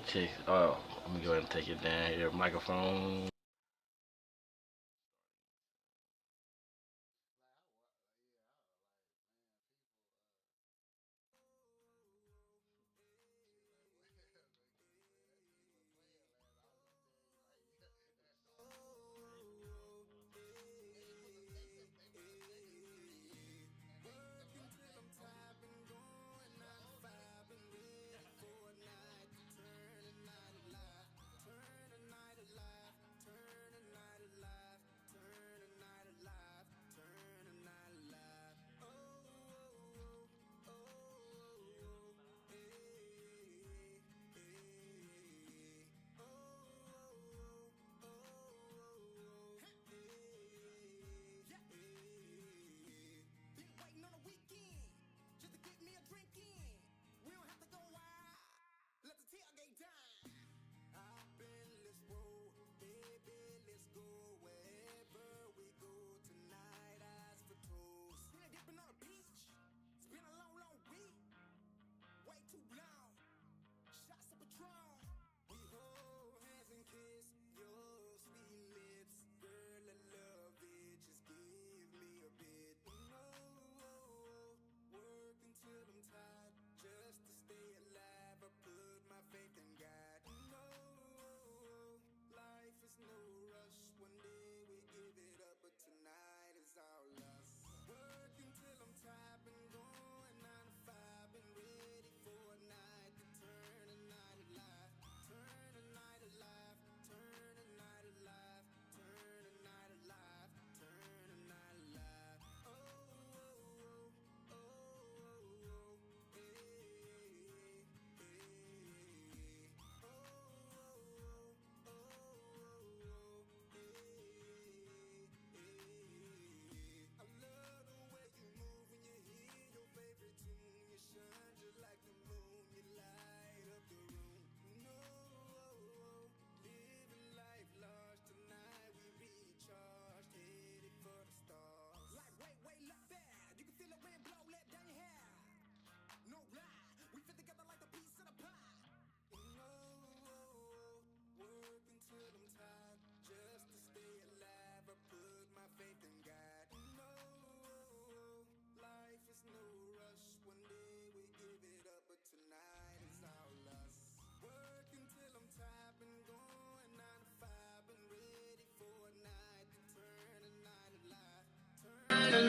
check. Let me go ahead and take it down here. Microphone.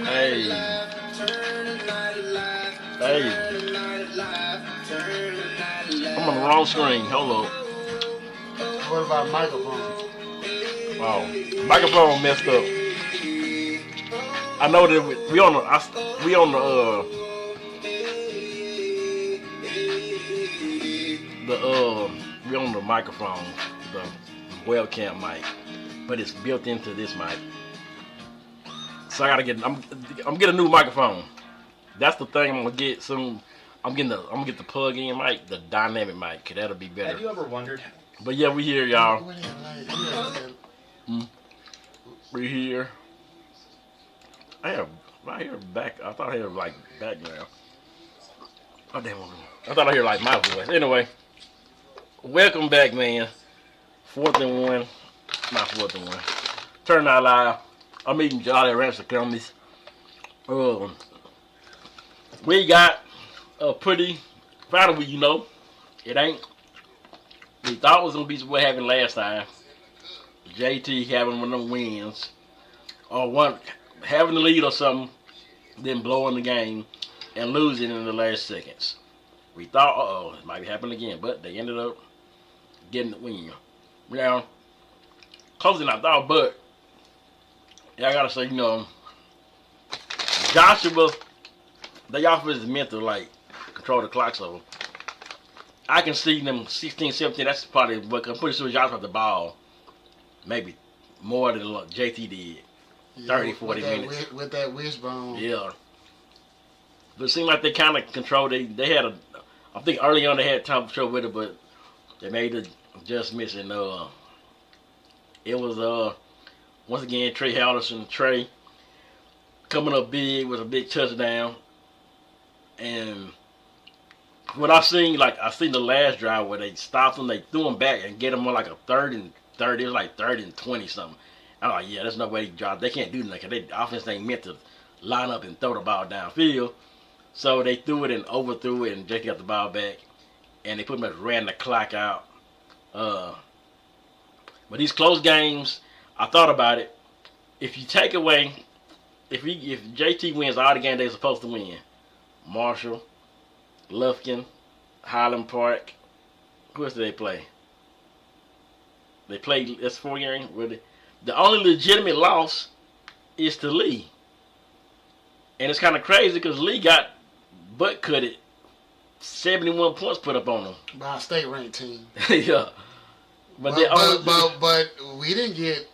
Hey, hey, I'm on the wrong screen. Hold up. What about microphone? Wow, microphone messed up. I know that we on the we on the we on the microphone, the webcam mic, but it's built into this mic. So I gotta get I'm getting a new microphone. That's the thing I'm gonna get soon. I'm gonna get the plug-in mic, the dynamic mic, 'cause that'll be better. Have you ever wondered? But yeah, we here, y'all. What the hell, like, We here. I hear back. I thought I heard like background. Oh damn! I thought I heard like my voice. Anyway, welcome back, man. 4th and 1, not 4th and 1. Turn out live. I'm eating Jolly Rancher gummies. We got a pretty finally, it ain't. We thought it was gonna be what happened last time. JT having one of them wins, or one having the lead or something, then blowing the game and losing in the last seconds. We thought, it might happen again, but they ended up getting the win. Now, closer than I thought, but yeah, I gotta say, Joshua, they offense is meant to like control the clock, so I can see them 16, 17. That's probably, but I'm pretty sure Joshua got the ball maybe more than JT did. 30, 40 minutes. With that wishbone. Yeah. But it seemed like they kind of controlled. They had I think early on they had time to trouble with it, but they made the adjustments, and it was once again Trey Henderson. Trey coming up big with a big touchdown, and what I seen, like I seen the last drive where they stopped them, they threw them back and get them on like a 3rd and 30. It was like 3rd and 20 something. I'm like, yeah, there's no way they drive. They can't do nothing. They offense ain't meant to line up and throw the ball downfield. So they threw it and overthrew it, and Jake got the ball back, and they pretty much ran the clock out. But these close games, I thought about it. If you take away, if JT wins all the games they're supposed to win, Marshall, Lufkin, Highland Park, who else do they play? They play this 4 games. The only legitimate loss is to Lee, and it's kind of crazy because Lee got butt cutted, 71 points put up on them by a state ranked team. Yeah, but we didn't get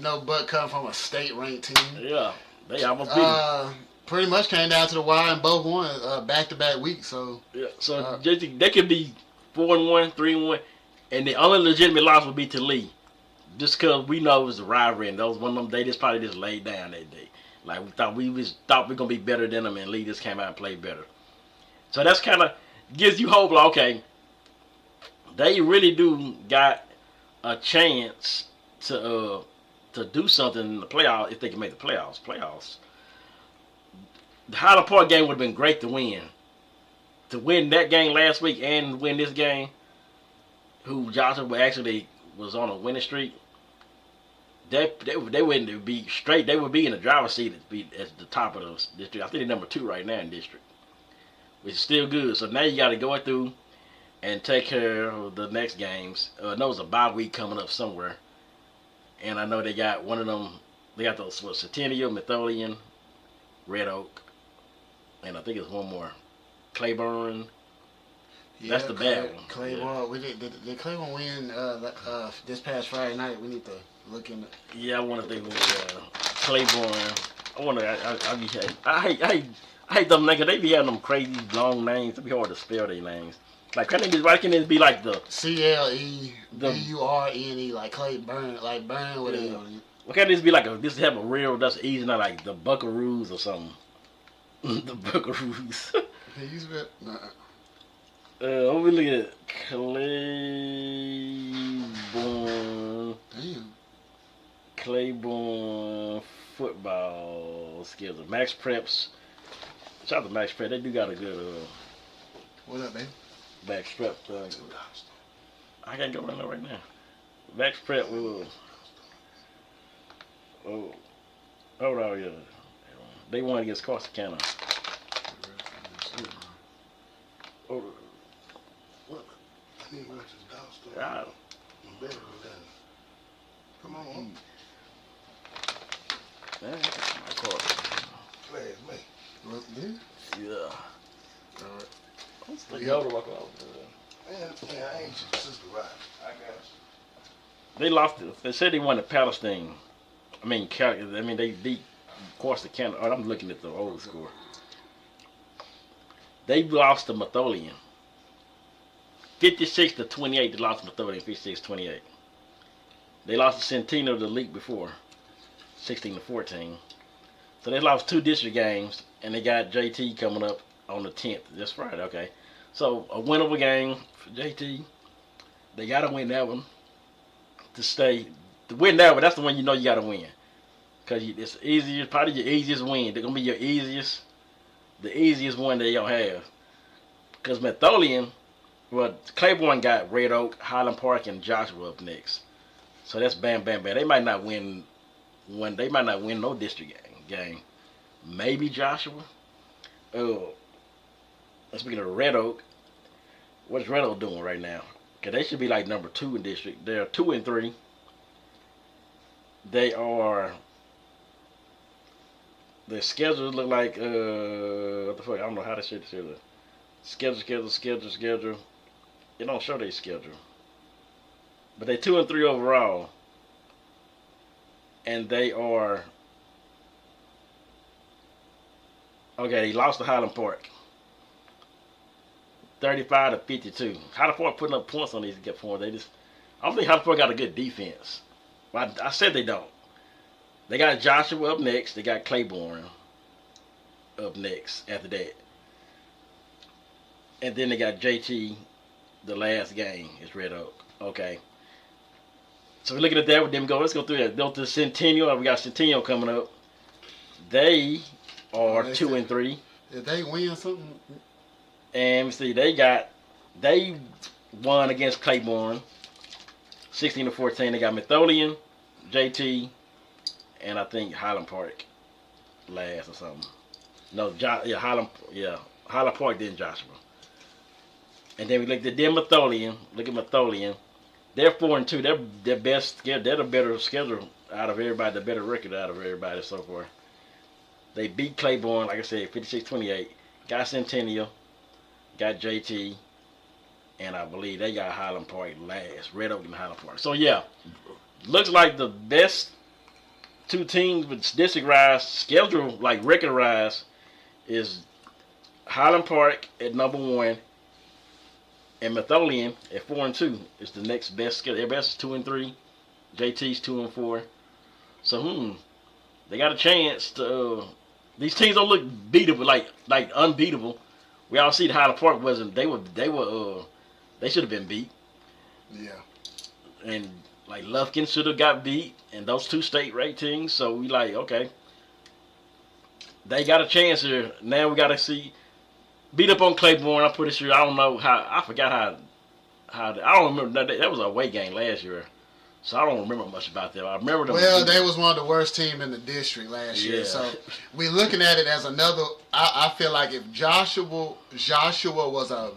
no butt cut from a state ranked team. Yeah, they almost beat. Pretty much came down to the wire and both won back-to-back weeks. So yeah, so they could be 4-1, 3-1, and the only legitimate loss would be to Lee, just because we know it was a rivalry, and those one of them they just probably just laid down that day. Like we thought we were gonna be better than them, and Lee just came out and played better. So that's kind of gives you hope. Like, okay, they really do got a chance to do something in the playoffs if they can make the playoffs. The Highland Park game would have been great to win. To win that game last week and win this game, who Joshua actually was on a winning streak, they wouldn't be straight. They would be in the driver's seat at the top of the district. I think they're number 2 right now in district, which is still good. So now you got to go through and take care of the next games. I know it's a bye week coming up somewhere, and I know they got one of them. They got those Centennial, Methodian, Red Oak, and I think it's one more, Claiborne. Yeah, that's the bad one. Claiborne. Yeah. Did Claiborne win this past Friday night? We need to look into. Yeah, I want to think Claiborne. I hate them niggas. They be having them crazy long names. It be hard to spell their names. Like, why can't it be like the CLEBURNE, like Claiborne, like burn with it on it? Why can't this be like this have a real that's easy, not like the Buckaroos or something? The Buckaroos. Can you spell? Nah. What we look at Claiborne. Damn. Claiborne football skills. Max Preps. Shout out to Max Prep. They do got a good. What up, man? Max Prep. I can't go right now. Max Prep. Oh, yeah. They won against Corsicana. Oh. What? I need to watch this dog story. Yeah. I'm better with that. Come on. Man, my car. Class, mate. What, dude? Yeah. Alright. I'm still to walk out. Man, I ain't your sister right. I got you. They lost it. They said they won the Palestine. They beat Corsicana. Oh, I'm looking at the old score. They lost to Methodian. 56-28. They lost to Methodian. 56-28. They lost to Centennial the league before. 16-14. So they lost 2 district games, and they got JT coming up on the 10th. That's Friday. Okay. So a winnable game for JT. They gotta win that one to stay. To win that one, that's the one you know you gotta win. Cause it's easiest, probably your easiest win. They're gonna be the easiest one they gonna have. Cause Methodian, Claiborne got Red Oak, Highland Park, and Joshua up next. So that's bam. They might not win one. They might not win no district game. Maybe Joshua. Speaking of Red Oak, what's Red Oak doing right now? Cause they should be like number 2 in district. They're 2-3. Their schedules look like what the fuck? I don't know how to say this here. Schedule. It don't show their schedule. But they 2-3 overall. And they are they lost to Highland Park. 35-52. Highland Park putting up points on these points. I don't think Highland Park got a good defense. Well, I said they don't. They got Joshua up next. They got Claiborne up next after that. and then they got JT. The last game is Red Oak. Okay. So we're looking at that with them. Let's go through that. Delta Centennial. We got Centennial coming up. They are They 2-3. If they win something, And we see they won against Claiborne 16-14. They got Methodian, JT, and I think Highland Park last or something. No, Highland Park then Joshua. And then we look at them Methodian. Look at Methodian. They're 4-2. They're their best. They're the better schedule out of everybody. The better record out of everybody so far. They beat Claiborne, like I said, 56-28. Got Centennial. Got JT, and I believe they got Highland Park last. Red Oak and Highland Park. So yeah, looks like the best two teams with district-wise schedule, like record-wise, is Highland Park at number 1, and Methodian at 4-2 is the next best schedule. Their best is 2-3. JT's 2-4. So they got a chance to. These teams don't look beatable, like unbeatable. We all see the Highland Park wasn't. They should have been beat. yeah. And like Lufkin should have got beat, and those two state ranked teams. So we like, okay, they got a chance here. Now we got to see beat up on Claiborne. I'm pretty sure. I don't know how. I forgot how. I don't remember. That was a away game last year, so I don't remember much about that. I remember them. Well, they was one of the worst teams in the district last year. Yeah. So we're looking at it as another. I feel like if Joshua was a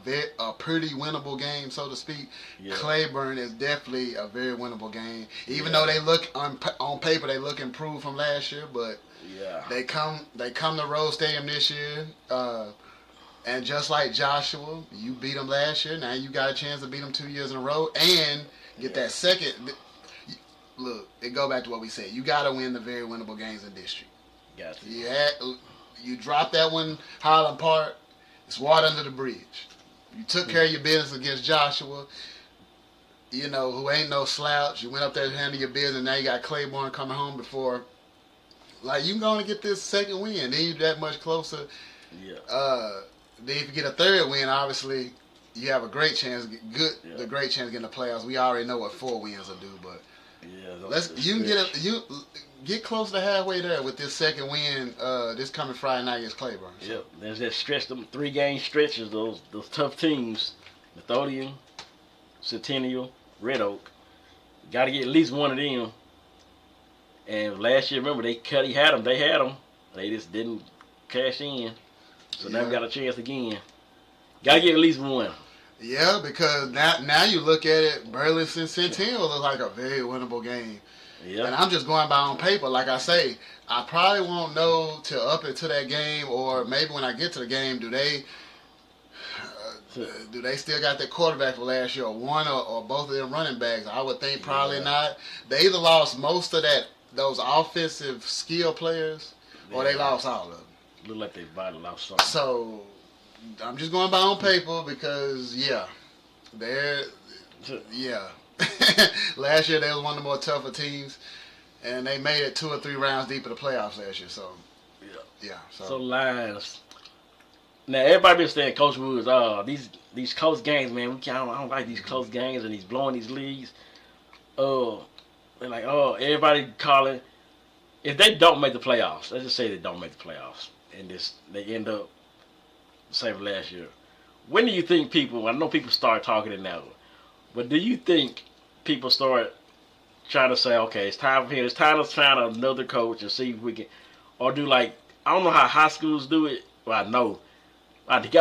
pretty winnable game, so to speak, Yeah. Claiborne is definitely a very winnable game. Even Yeah. though they look on paper they look improved from last year, but Yeah. they come to Rose Stadium this year. And just like Joshua, you beat them last year. Now you got a chance to beat them 2 years in a row and get that second. Look, it go back to what we said. You got to win the very winnable games in district. Got to. You drop that one, Highland Park. It's water under the bridge. You took care of your business against Joshua. You know who ain't no slouch. You went up there and handled your business. Now you got Claiborne coming home before. Like you going to get this second win. Then you that much closer. Yeah. Then if you get a third win, obviously you have a great chance. The great chance of getting the playoffs. We already know what 4 wins will do, but get close to halfway there with this second win. This coming Friday night against Claiborne. So. Yep. There's that stretch, them 3-game stretches. Those tough teams, Methodian, Centennial, Red Oak. Got to get at least one of them. And last year, remember they had them. They had them. They just didn't cash in. So now we got a chance again. Got to get at least one. Yeah, because now you look at it, Burleson Centennial looks like a very winnable game. Yeah. And I'm just going by on paper. Like I say, I probably won't know till up into that game, or maybe when I get to the game, do they still got their quarterback from last year, or one or both of them running backs? I would think probably not. They either lost most of those offensive skill players, or they lost all of them. Look like they might have lost something. So I'm just going by on paper because last year they was one of the more tougher teams, and they made it 2 or 3 rounds deep in the playoffs last year. So So lines. Now everybody been saying Coach Woods, these close games, man. I don't like these close games and he's blowing these leads. They're like, everybody calling. If they don't make the playoffs, let's just say they don't make the playoffs, and they end up the same last year. When do you think people? I know people start talking it now, but do you think people start trying to say, okay, it's time for him. It's time to find another coach and see if we can, or do like I don't know how high schools do it. Well, I know. But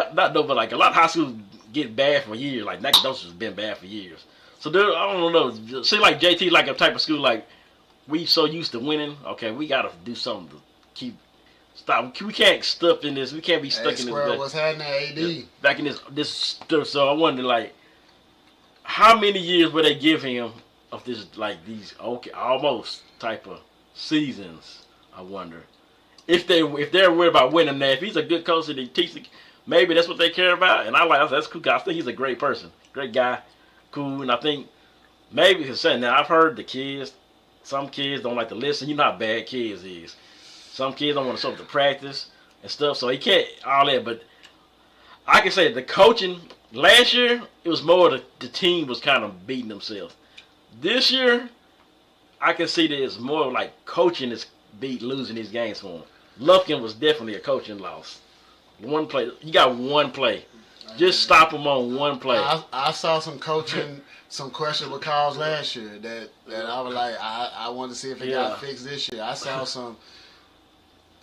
like a lot of high schools get bad for years. Like Nacogdoches has been bad for years. So I don't know. See, like JT, like a type of school like we so used to winning. Okay, we gotta do something to stop. We can't stuff in this. We can't be stuck in this. What's happening, AD? Back in this stuff. So I wonder, like, how many years would they give him of this, like these almost type of seasons? I wonder if they're worried about winning. Now, if he's a good coach and he teaches, maybe that's what they care about. And that's cool. I think he's a great person, great guy, cool. And I think maybe he's saying now I've heard the kids. Some kids don't like to listen. You know how bad kids is. Some kids don't want to show up to practice and stuff, so he can't all that. But I can say the coaching last year, it was more the team was kind of beating themselves. This year, I can see that it's more like coaching is losing these games for him. Lufkin was definitely a coaching loss. One play, you got one play. Just stop him on one play. I saw some coaching, some questionable calls last year that I was like, I wanted to see if it got fixed this year. I saw some.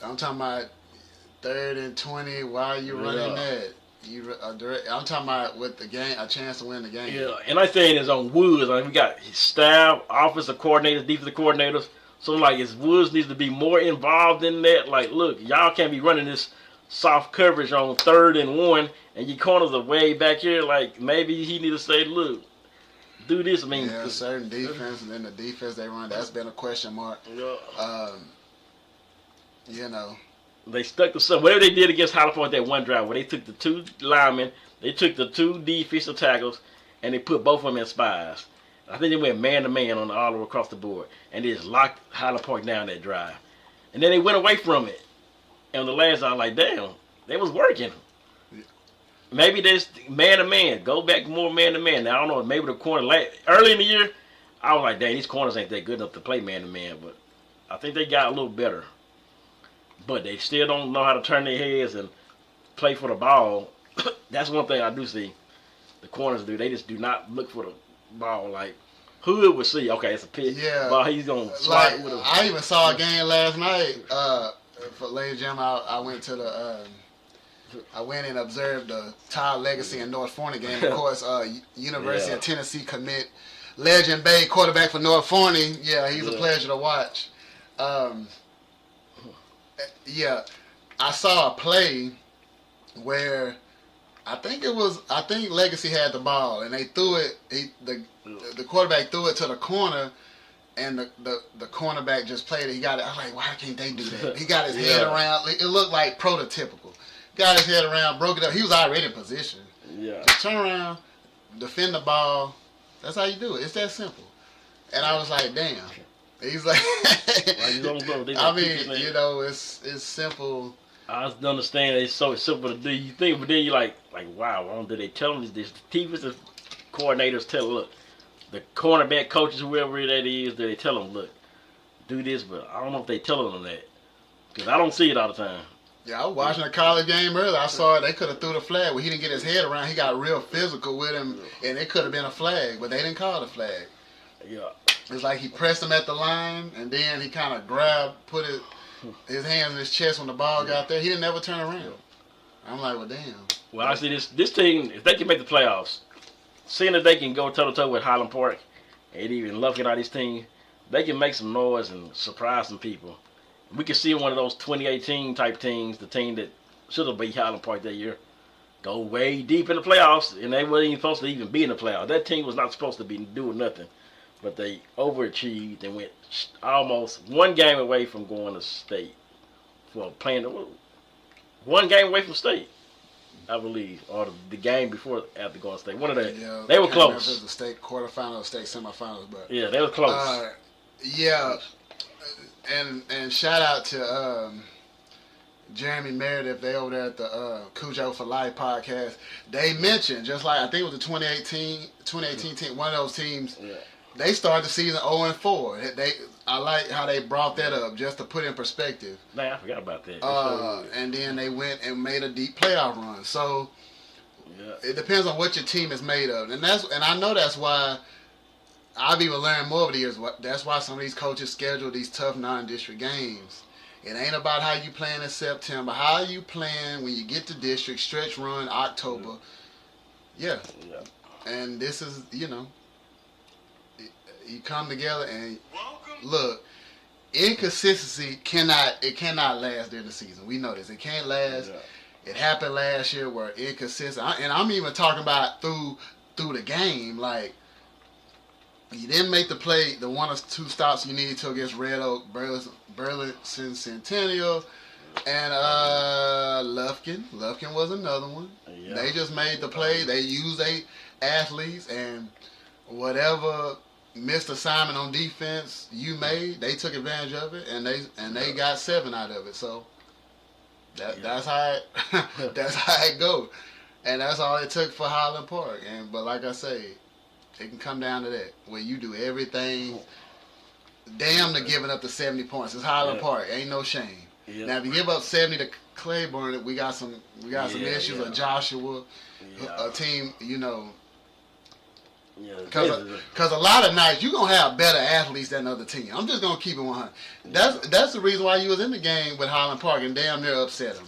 I'm talking about 3rd and 20. Why are you running that? I'm talking about with the game, a chance to win the game. Yeah, and I think it's on Woods. Like we got his staff, offensive coordinators, defensive coordinators. So like, his Woods needs to be more involved in that. Like, look, y'all can't be running this soft coverage on 3rd and 1, and your corners are way back here. Like, maybe he need to say, look, do this. I mean, yeah, certain defense, and then the defense they run, that's been a question mark. You know. They stuck to something. Whatever they did against Highland Point that one drive, where they took the 2 linemen, they took the 2 defensive tackles, and they put both of them in spies. I think they went man-to-man on all over across the board, and they just locked Highland Point down that drive. And then they went away from it. And the last, I was like, damn, they was working. Maybe this man-to-man. Go back more man-to-man. Now, I don't know, maybe the corner, early in the year, I was like, dang, these corners ain't that good enough to play man-to-man. But I think they got a little better. But they still don't know how to turn their heads and play for the ball. That's one thing I do see. The corners do. They just do not look for the ball. Like, Hood would see, okay, it's a pitch. Yeah. Ball, he's going to slide like, with a... I even saw a game last night. For ladies and gentlemen, I went to the... I went and observed the Todd Legacy and North Forney game. Of course, University of Tennessee commit Legend Bay quarterback for North Forney. Yeah, he's a pleasure to watch. Yeah, I saw a play where I think Legacy had the ball and they threw it. The quarterback threw it to the corner, and the cornerback just played it. He got it. I was like, why can't they do that? He got his head around. It looked like prototypical. Got his head around, broke it up. He was already in position. Yeah. Just turn around, defend the ball. That's how you do it. It's that simple. And I was like, damn. He's like, I mean, you know, it's simple. I just don't understand. It's so simple to do. You think, but then you're like, wow. Why don't they tell them this? The defensive coordinators tell them, look, the cornerback coaches, whoever that is, they tell them, look, do this. But I don't know if they tell them that because I don't see it all the time. Yeah, I was watching a college game earlier. I saw they could have threw the flag, but he didn't get his head around. He got real physical with him, and it could have been a flag, but they didn't call the flag. Yeah. It's like he pressed him at the line, and then he kind of put his hands in his chest when the ball got there. He didn't ever turn around. I'm like, well, damn. Well, I see this team, if they can make the playoffs, seeing that they can go toe-to-toe with Highland Park and even Lufkin, all these teams, they can make some noise and surprise some people. We can see one of those 2018 type teams, the team that should have beat Highland Park that year, go way deep in the playoffs, and they weren't even supposed to even be in the playoffs. That team was not supposed to be doing nothing, but they overachieved and went almost one game away from going to state for playing one game away from state, I believe, or the game before after going to state. One of the they were close. If it was the state quarterfinals or state semifinals, but yeah, they were close. Yeah. And shout out to Jeremy Meredith. They over there at the Cujo for Life podcast. They mentioned, just like I think it was the 2018 team, one of those teams. Yeah. They started the season 0-4. I like how they brought that up just to put in perspective. Man, I forgot about that. And then they went and made a deep playoff run. So it depends on what your team is made of, and I know that's why. I've even learned more over the years. That's why some of these coaches schedule these tough non-district games. It ain't about how you playing in September. How you playing when you get to district, stretch run, October. Yeah. And this is, you know, you come together and look, inconsistency cannot last during the season. We know this. It can't last. Yeah. It happened last year where inconsistent. And I'm even talking about through the game, like, you didn't make the play, the one or two stops you needed to against Red Oak, Burleson Centennial, and Lufkin. Lufkin was another one. Yeah. They just made the play. They used their athletes, and whatever missed assignment on defense you made, they took advantage of it, and they got 7 out of it. So that's how it goes. And that's all it took for Highland Park. But like I say, it can come down to that, where you do everything damn to giving up the 70 points. It's Highland Park. Ain't no shame. Yeah. Now if you give up 70 to Claiborne, we got some issues with Joshua, a team, you know. Yeah, Because a lot of nights you're going to have better athletes than the other team. I'm just going to keep it 100. That's the reason why you was in the game with Highland Park and damn near upset them.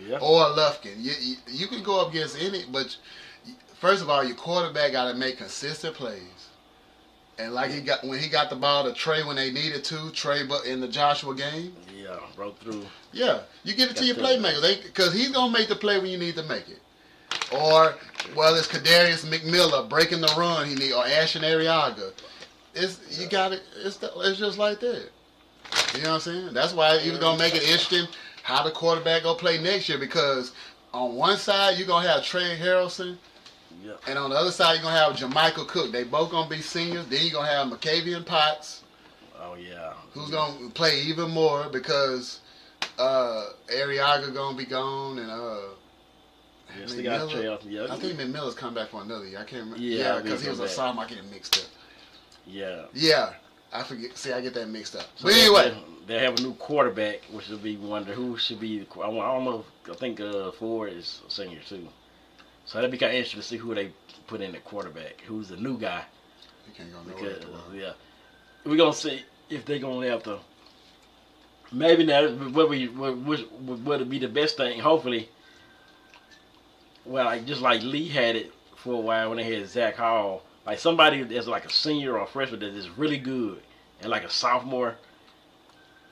Yeah. Or Lufkin. You can go up against any, but first of all, your quarterback got to make consistent plays. And like when he got the ball to Trey when they needed to, Trey in the Joshua game. Yeah, broke through. Yeah, you get it to your playmakers because he's going to make the play when you need to make it. Or, well, it's Kadarius McMillan breaking the run or Ashton Arriaga. It's just like that. You know what I'm saying? That's why you're gonna make it interesting how the quarterback gonna play next year, because on one side you're gonna have Trey Harrelson, and on the other side you're gonna have Jermichael Cook. They both gonna be seniors. Then you're gonna have McCavian Potts. Oh yeah. Who's gonna play even more because Arriaga gonna be gone and they got Trey out. Yeah, I think McMillan's come back for another year. I can't remember. Yeah, because he was a sophomore. I get it mixed up. Yeah. Yeah, I forget. See, I get that mixed up. So but anyway, they have a new quarterback, which will be wonder who should be. I don't know. I think Ford is a senior too. So that'd be kind of interesting to see who they put in the quarterback. Who's the new guy? He can't go nowhere. Yeah, we're gonna see if they're gonna have to. Maybe now, what would be the best thing? Hopefully. Well, just like Lee had it for a while when they had Zach Hall, like somebody that's like a senior or a freshman that is really good and like a sophomore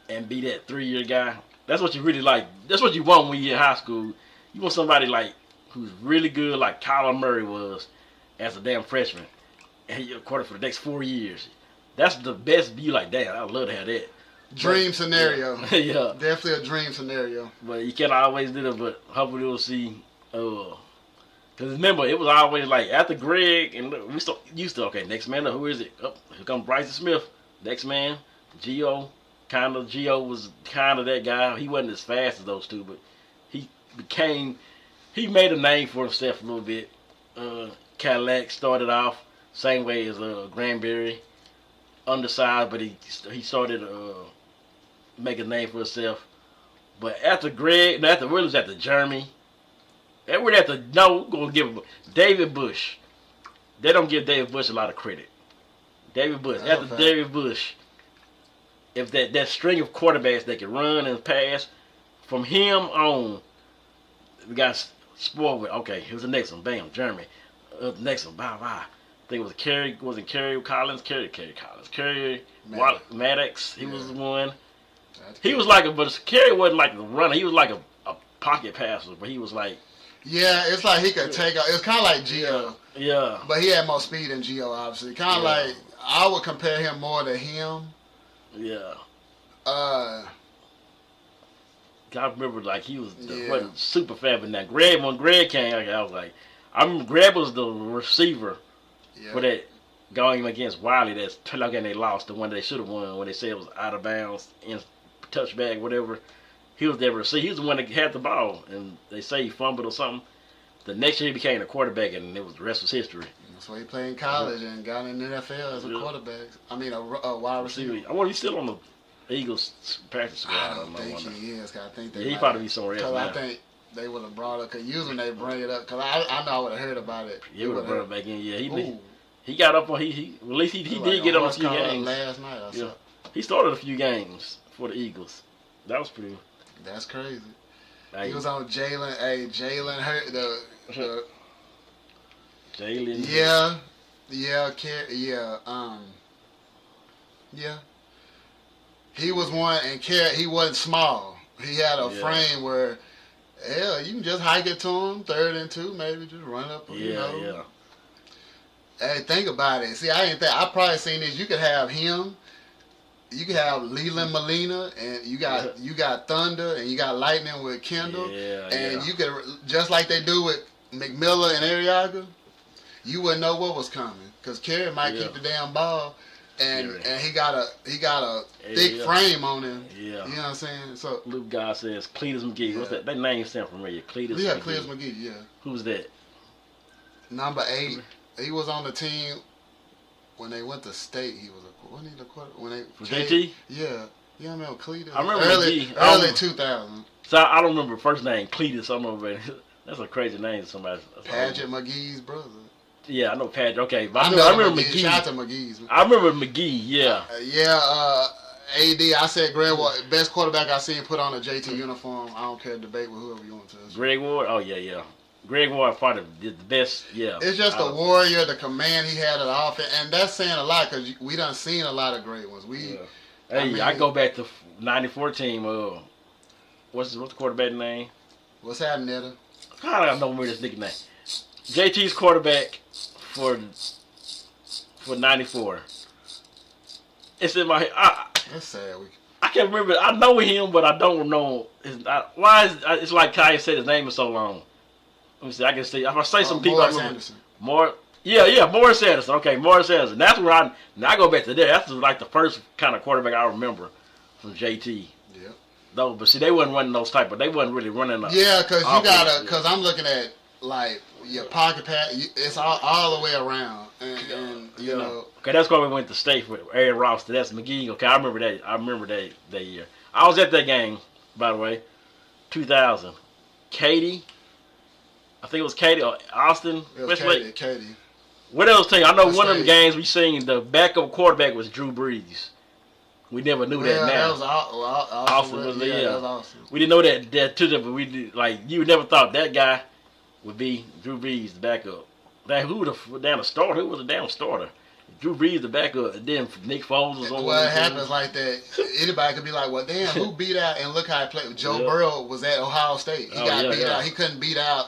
and be that 3-year guy. That's what you really like. That's what you want when you're in high school. You want somebody like who's really good, like Kyler Murray was as a damn freshman, and you're a quarter for the next 4 years. That's the best view. Like, damn, I'd love to have that. Dream scenario. Yeah. Definitely a dream scenario. But you can't always do that. But hopefully we'll see. Because remember, it was always like after Greg, and we used to, okay, next man, who is it? Oh, here comes Bryson Smith. Next man, Gio. Gio was kind of that guy. He wasn't as fast as those two, but he made a name for himself a little bit. Cadillac started off same way as Granberry, undersized, but he started make a name for himself. But after Greg, after Williams, after Jeremy, we're gonna give David Bush. They don't give David Bush a lot of credit. David Bush. After David Bush, if that string of quarterbacks that can run and pass, from him on, we got spoiled with, okay, here's the next one, bam, Jeremy. The next one, bye. I think it was Kerry Collins, Maddox, he was the one. He was like but Kerry wasn't like the runner, he was like a pocket passer, but he was like, yeah, it's like he could take out. It's kind of like Gio. Yeah. But he had more speed than Gio, obviously. Kind of like, I would compare him more to him. Yeah. I remember like he wasn't super fast, but now when Greg came, I was like, I remember Greg was the receiver for that going against Wiley. That's like, and they lost the one they should have won when they said it was out of bounds, in touchback, whatever. He was there to see. He was the one that had the ball, and they say he fumbled or something. The next year he became a quarterback, and the rest was history. That's why he played in college and got in the NFL as a quarterback. I mean, a wide receiver. I wonder he's still on the Eagles practice squad. I don't think he is. Cause I think he probably be somewhere else now. I think they would have brought it. Cause usually they bring it up. Cause I know I would have heard about it. He would have brought it back in. Yeah, he got up on at least he did get on a few games last night. He started a few games for the Eagles. That was pretty. That's crazy. He was on Jalen. Hey, Jalen hurt Jalen. Yeah. He was one, and he wasn't small. He had a frame where, hell, you can just hike it to him, 3rd and 2, maybe just run up. Yeah. Hey, think about it. See, I probably seen this. You could have him. You could have Leland Molina, and you got Thunder, and you got Lightning with Kendall, and you could, just like they do with McMillan and Arriaga, you wouldn't know what was coming because Kerry might keep the damn ball, and he got a thick frame on him. Yeah, you know what I'm saying. So Luke God says Cletus McGee. What's that? That name sound familiar. Cletus. Yeah, Cletus McGee. Yeah. Who's that? Number 8. He was on the team when they went to state. He was wasn't he the quarter when they For JT? Yeah. You remember Cletus? I remember early McGee. 2000. So I don't remember first name Cletus. I remember that's a crazy name to somebody. Paget McGee's brother. Yeah, I know Paget. Okay, but I remember McGee. Shout out to McGee's. I remember McGee. Yeah. AD. I said Greg Ward, best quarterback I seen put on a JT uniform. I don't care. Debate with whoever you want to. Greg Ward. Oh yeah. Greg Ward probably did the best. Yeah. It's just the warrior, the command he had at the offense, and that's saying a lot because we done seen a lot of great ones. I go back to '94 team. What's the quarterback name? What's happening, Netta? I don't remember this nigga name. JT's quarterback for '94. It's in my. That's sad. I can't remember. I know him, but I don't know. It's like Kai said his name is so long. Let me see. I can see. If I say some people, Morris I remember. Anderson. Morris Anderson. Okay, Morris Anderson. That's where I go back to there. That's like the first kind of quarterback I remember from JT. Yeah. No, but see, they wasn't running those type, but they wasn't really running. Yeah, because I'm looking at like your pocket pass. It's all the way around, and you know. Okay, that's why we went to state with Aaron Ross. That's McGee. Okay, I remember that year. I was at that game, by the way, 2000. Katie. I think it was Katie or Austin. It was Katie. What else thing? I know one of them games we seen the backup quarterback was Drew Brees. We never knew that. Now that was Austin. That was awesome. We didn't know that too, but we did, you never thought that guy would be Drew Brees, the backup. Who the starter? Who was the damn starter? Drew Brees, the backup, and then Nick Foles was on. Well, it happens like that. Anybody could be like, well, damn, who beat out? And look how he played. Joe Burrow was at Ohio State. He got beat out. He couldn't beat out.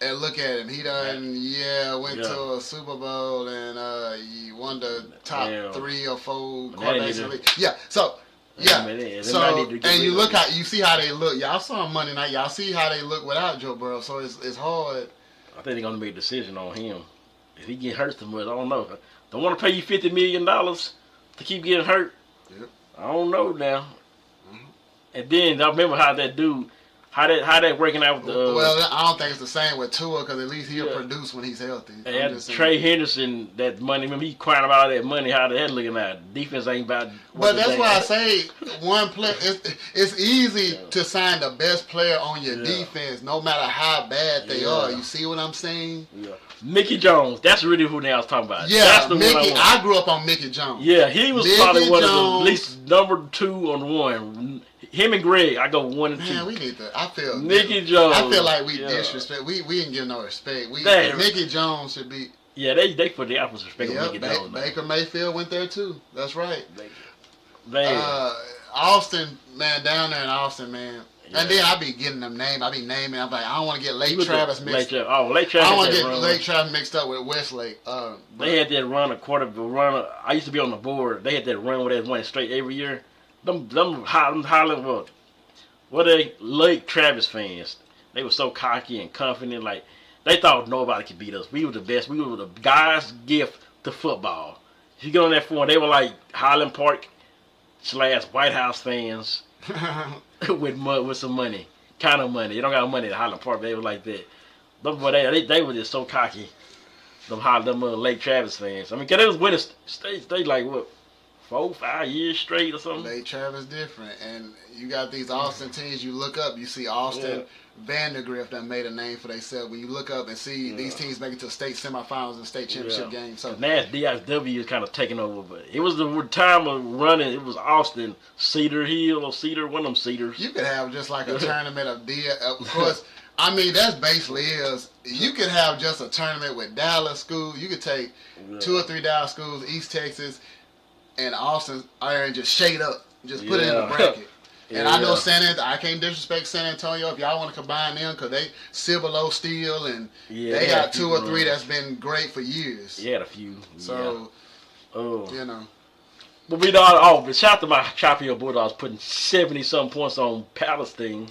And look at him. He went to a Super Bowl and he won the top 3 or 4 quarterbacks in the league. Yeah, so and you see how they look. Y'all saw him Monday night. Y'all see how they look without Joe Burrow. So it's hard. I think they're gonna make a decision on him. If he get hurt too much, I don't know. Don't want to pay you $50 million to keep getting hurt. Yep. I don't know now. Mm-hmm. And then I remember how that dude. How that working out with the... well, I don't think it's the same with Tua because at least he'll produce when he's healthy. And Trey Henderson, that money, remember he crying about all that money, how the head looking at. Defense ain't about... But that's why I say one player, it's easy to sign the best player on your defense no matter how bad they are. You see what I'm saying? Yeah. Mickey Jones, that's really who I was talking about. Yeah, that's the Mickey. one I grew up on Mickey Jones. Yeah, he was probably one of the at least number 2 on 1. Him and Greg, I go 1 and 2. Man, we need to. I feel Mickey Jones. I feel like we disrespect. We didn't give no respect. Mickey Jones should be. Yeah, they put the opposite respect on Mickey Jones. Baker Mayfield went there too. That's right. Man. Austin, man, down there in Austin, man. Yeah. And then I be getting them names. I be naming. I'm like, I don't want to get Lake Travis mixed up. Lake Travis. I don't want to get Lake Travis mixed up with Westlake. They had that run I used to be on the board. They had that run where they went straight every year. Them Hollywood, Lake Travis fans. They were so cocky and confident. Like they thought nobody could beat us. We were the best. We were the guys' gift to football. If you get on that phone, they were like Highland Park / White House fans. with some money, kind of money. They don't got money at Highland Park, but they were like that. They were just so cocky. Them Lake Travis fans. I mean, cause they was winning states. They like what 4, 5 years straight or something. Lake Travis different, and you got these Austin teams. You look up, you see Austin. Vandergrift that made a name for themselves. When you look up and see these teams make it to state semifinals and state championship games. So now DSW is kind of taking over, but it was the time of running. It was Austin, Cedar Hill or Cedar, one of them Cedars. You could have just like a tournament of of course. I mean, that's basically is. You could have just a tournament with Dallas schools. You could take 2 or 3 Dallas schools, East Texas, and Austin, and just shade up, just put it in the bracket. And I know I can't disrespect San Antonio if y'all want to combine them because they Cibolo Steel and they got 2 or 3 that's been great for years. Yeah, a few. So, you know. But we don't. But shout out to my Chapel Hill Bulldogs putting 70-something points on Palestine.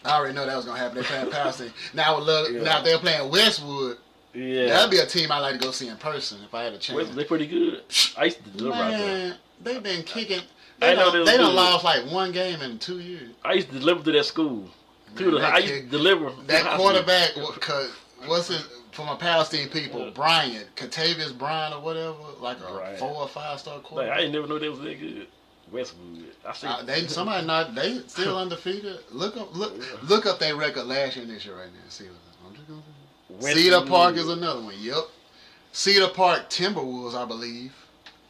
I already know that was gonna happen. They're playing Palestine. Now if they're playing Westwood. Yeah, that'd be a team I'd like to go see in person if I had a chance. They're pretty good. I used to deliver out there. They've been kicking. They done lost like 1 game in 2 years. I used to deliver to that school. I used to deliver. That quarterback, cause what's his for my Palestine people, Yeah. Bryant, Katavius Bryant or whatever, like a Bryant. 4 or 5 star Like, quarterback. I ain't never knew they was that good. Westwood. I see. Somebody not they still undefeated. Look up their record last year and this year right now. See, I'm just gonna Westwood. Cedar Park is another one. Yep, Cedar Park Timberwolves, I believe.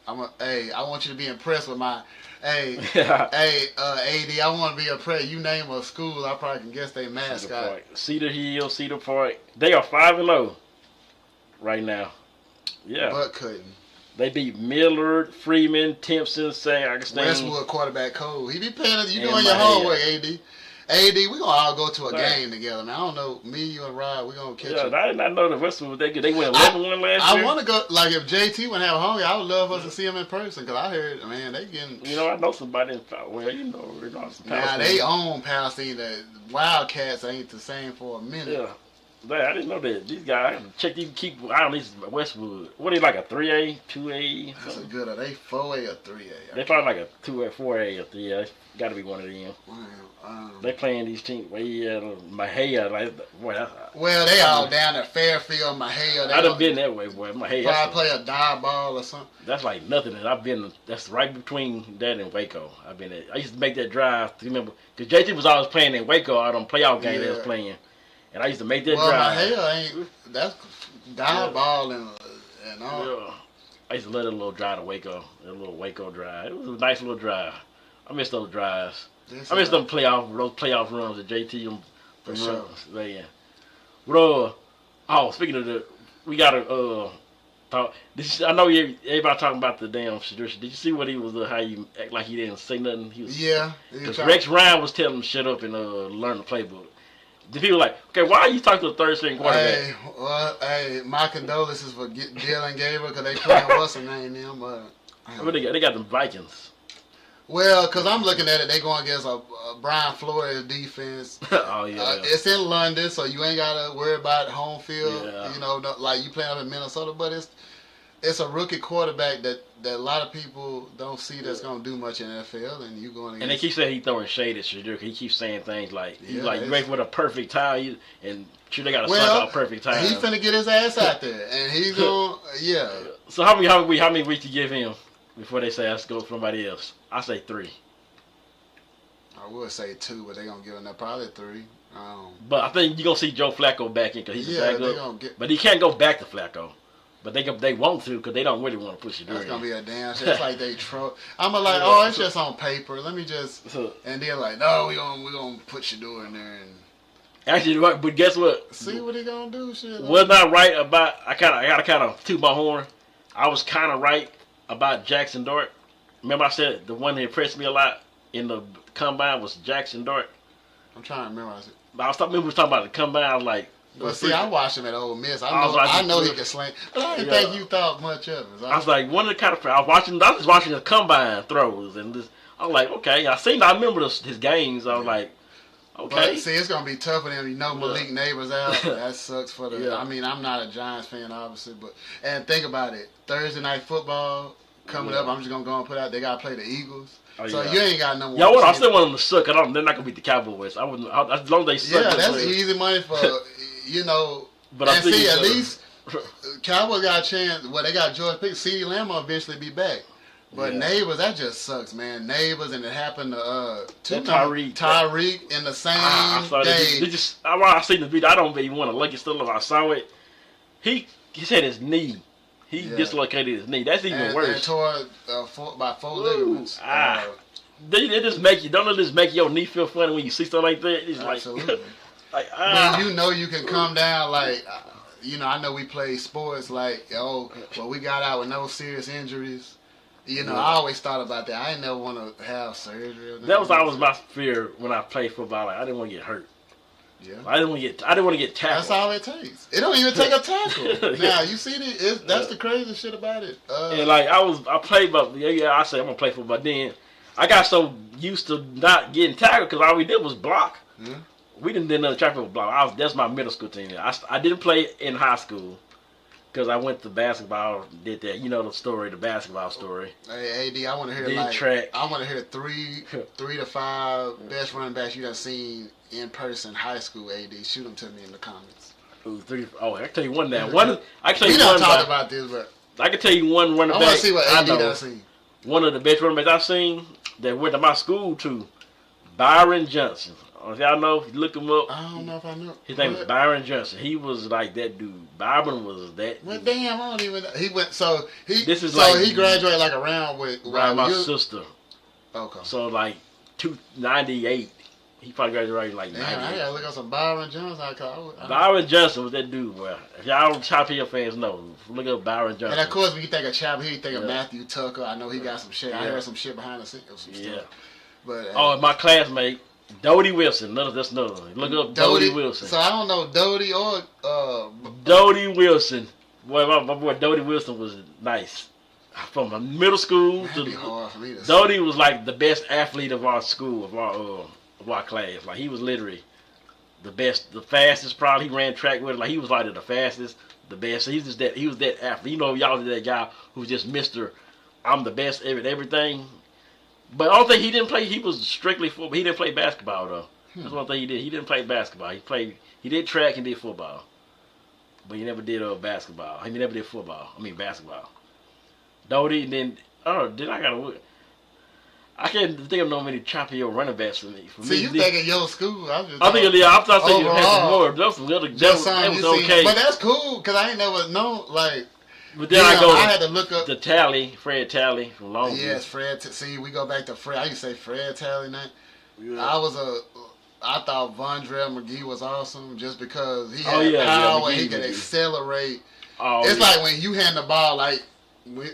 I want you to be impressed with my. AD, I want to be impressed. You name a school, I probably can guess their mascot. Cedar Hill, Cedar Park. They are 5-0 right now. Yeah. Butt cutting. They beat Millard, Freeman, Timpson, St. Augustine. Westwood quarterback Cole. He be paying us. You And doing your my homework, AD. AD, we gonna all go to a Right. game together, man. I don't know, me, you, and Rod, we gonna catch Yeah, it. I did not know that Westwood was that good. They went 11-1 last year. I want to go. Like if JT would have a home, I would love us to see him in person because I heard, man, they getting. You know, I know somebody in well, some Now they own Palestine. The Wildcats ain't the same for a minute. Yeah. Man, I didn't know that. These guys, check these keep eye on these Westwood. What are they like, a 3A, 2A? That's a something? good. Are they 4A or 3A? They probably like a 2A, 4A or 3A. Got to be one of them. They playing these teams. Mahia, like, boy, Well, they all down at Fairfield, Mahia. I done been that way, boy. Mahia, Probably play a die ball or something. that's like nothing. And I've been, that's right between that and Waco. I've been at, I used to make that drive. Remember, because JT was always playing in Waco out on playoff game they was Yeah. playing. And I used to make that Well, drive. Mahia ain't. That's die Yeah. ball and all. Yeah. I used to let a little drive to Waco. A little Waco drive. It was a nice little drive. I miss those drives. I miss those playoff runs that JT For sure. Man. Bro, speaking of we gotta talk. I know everybody talking about the damn situation. Did you see what he was? How you act like he didn't say nothing? He was, Yeah. because Rex Ryan was telling him shut up and learn the playbook. The people like, okay, why are you talking to a third string quarterback? Hey, my condolences for Dylan Gabriel because they playing what's her name them. What they got them Vikings. Well, because I'm looking at it, they going against a Brian Flores defense. Oh yeah. It's in London, so you ain't got to worry about home field. Yeah. You know, like you playing up in Minnesota, but it's a rookie quarterback that a lot of people don't see that's going to do much in NFL, and you going against. And they keep saying he throwing shade at Shedeur. He keeps saying things like, he's Yeah, like, you ready for the perfect time? And sure, they got to Well, suck out perfect time. he finna get his ass out there, and he's going, yeah. So how many weeks you give him before they say let's go for somebody else? I say 3. I would say 2, but they gonna give him that probably 3. But I think you're going to see Joe Flacco back in because he's a Yeah, backup. they gonna get. But he can't go back to Flacco. But they want to because they don't really want to push it. That's in. gonna be a damn shit. It's like they troll. I'm like, oh, it's just on paper. Let me just. So, And they're like, no, we gonna put Shador in there and actually, but guess what? see what he gonna do. Shit. Was not right about. I gotta kind of toot my horn. I was kind of right about Jackson Dart. Remember I said the one that impressed me a lot in the combine was Jackson Dart. I'm trying to memorize it. But I was talking about the combine. I was like, But see, I watched him at Ole Miss. I was like, I know he can sling, but I didn't think you thought much of it. I was like, one of the kind of. I was watching the combine throws, and I was like, okay. I remember his games. I was like, okay. But see, it's gonna be tough for them. You know, Malik Neighbors out. That sucks for the. Yeah. I mean, I'm not a Giants fan, obviously, but and think about it. Thursday night football coming up. I'm just gonna go and put out. They gotta play the Eagles. Oh, So yeah. you ain't got no more. Yeah, I still want them to suck. They're not gonna beat the Cowboys. I wouldn't. As long as they suck. Yeah, that's easy money for you know. But I and think see, at least Cowboys got a chance. Well, they got George Pickens. CeeDee Lamb will eventually be back. But Yeah. Neighbors, that just sucks, man. Neighbors, and it happened to Tyreek. in the same I saw day. I seen the video. I don't even want to look it still if I saw it. He said his knee. He Yeah. dislocated his knee. That's even and worse. tore by 4 ligaments. They just make you. Don't it just make your knee feel funny when you see something like that? It's Absolutely. like When you know you can come down like, you know, I know we play sports like, oh, well, we got out with no serious injuries. You know, Yeah. I always thought about that. I didn't never want to have surgery. Or that was nothing. always my fear when I played football. Like, I didn't want to get hurt. Yeah. I didn't want to get tackled. That's all it takes. It don't even take a tackle. Yeah. Now you see that's the crazy shit about it. And like I played, but I said I'm gonna play football. Then I got so used to not getting tackled because all we did was block. Yeah. We didn't do nothing traffic block. That's my middle school team. I didn't play in high school because I went to basketball. Did that? You know the story, the basketball story. Hey, AD, I want to hear Did track. I want to hear three to five best running backs you done seen in person high school. AD, shoot them to me in the comments. Ooh, three. Oh, I can tell you one now. I can tell We you don't one. talk about this, but I can tell you one running I back. want to see what I AD know. does see. One of the best running backs I've seen that went to my school too, Byron Johnson. If y'all know, if you look him up, I don't know if I know. his name is Byron Johnson. He was like that dude. Byron was that. Well, dude. damn, I don't even know. He went, so he This is so like- he graduated like around with Right, my you? sister. Okay. So like 298. He probably graduated like Damn, I 98. gotta look up some Byron Jones. Byron Johnson was that dude, bro. If y'all Chop Hill fans know, look up Byron Johnson. And of course, when you think of Chapel Hill, you think of Yeah. Matthew Tucker. I know he got some shit. I Yeah. heard some shit behind the scenes. Some Yeah. stuff. But Oh, and my classmate, Dodie Wilson. That's another one. Look up Dodie Wilson. So I don't know Dodie or Dodie Wilson. Boy, my boy Dodie Wilson was nice. From middle school That'd be to hard for me to. Dodie was like the best athlete of our school, of our class. Like he was literally the best, the fastest. Probably he ran track with it. Like he was like the fastest, the best. So he was that athlete. You know, y'all that guy who's just Mister. I'm the best at everything. But I don't think he didn't play. He was strictly football. He didn't play basketball though. That's one thing he did. He didn't play basketball. He did track and did football, but he never did basketball. He never did football. I mean basketball. Dodie, and then I can't think of no many Chop Hill running backs for me. See, you think of your school? I think I'm not saying you had some overall, more. That was some other. just That something was you okay. seen. But that's cool because I ain't never known. Like, But then I damn, go I had to look up. to Tally, Fred Tally from Longview. Yes, Fred. See, we go back to Fred. I used to say Fred Talley now. Yeah. I thought Vondrell McGee was awesome just because he Oh, had yeah, power. McGee, He could McGee. accelerate. Oh, It's yeah. like when you hand the ball, like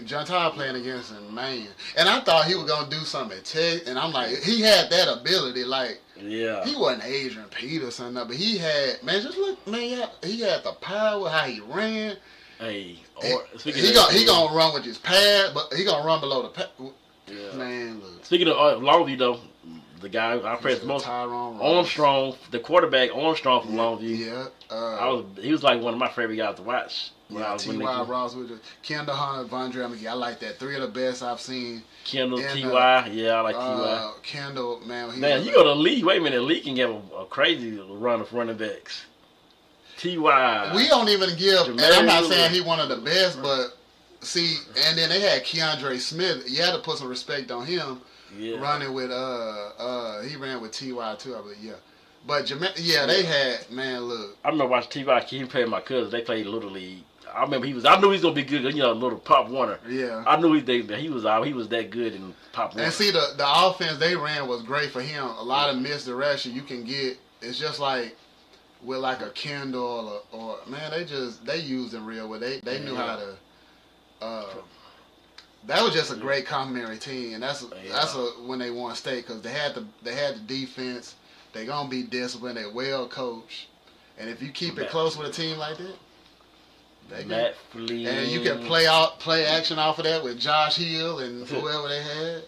John Todd playing against him, man. And I thought he was gonna do something at Tech, and I'm like, he had that ability. Like Yeah. he wasn't Adrian Peterson, but he had, man. Just look, man. He had the power, how he ran. Hey, He gonna run with his pad, but he gonna run below the pad. Yeah. Man, look. Speaking of Longview, though, the guy I pressed most Tyrone Armstrong, the quarterback Armstrong from Longview. Yeah. He was like one of my favorite guys to watch. When I Yeah, was T.Y. Ross with Kendall Hunter, Vondrell McGee. I like that. Three of the best I've seen. Kendall, And, T.Y. Yeah, I like T.Y. Kendall, man. Man, you go to Lee. Wait a minute, Lee can give a crazy run of running backs. T.Y. We don't even give, and Jermaine I'm not Lewis. saying he one of the best, but see, and then they had Keandre Smith. You had to put some respect on him. Yeah. Running with he ran with T.Y. too, I believe. Yeah, but they had, man. Look, I remember watching T.Y. He played with my cousins. They played Little League. I remember I knew he was gonna be good. You know, little Pop Warner. yeah. I knew he was that good in Pop Warner. And see, the offense they ran was great for him. A lot of misdirection you can get. It's just like with like a Kendall or man, they used him real well. They knew how to. That was just a great complimentary team, and that's when they won state because they had the defense. They gonna be disciplined. They well coached, and if you keep it close with a team like that, Matt Flynn. and you can play action off of that with Josh Hill and whoever they had.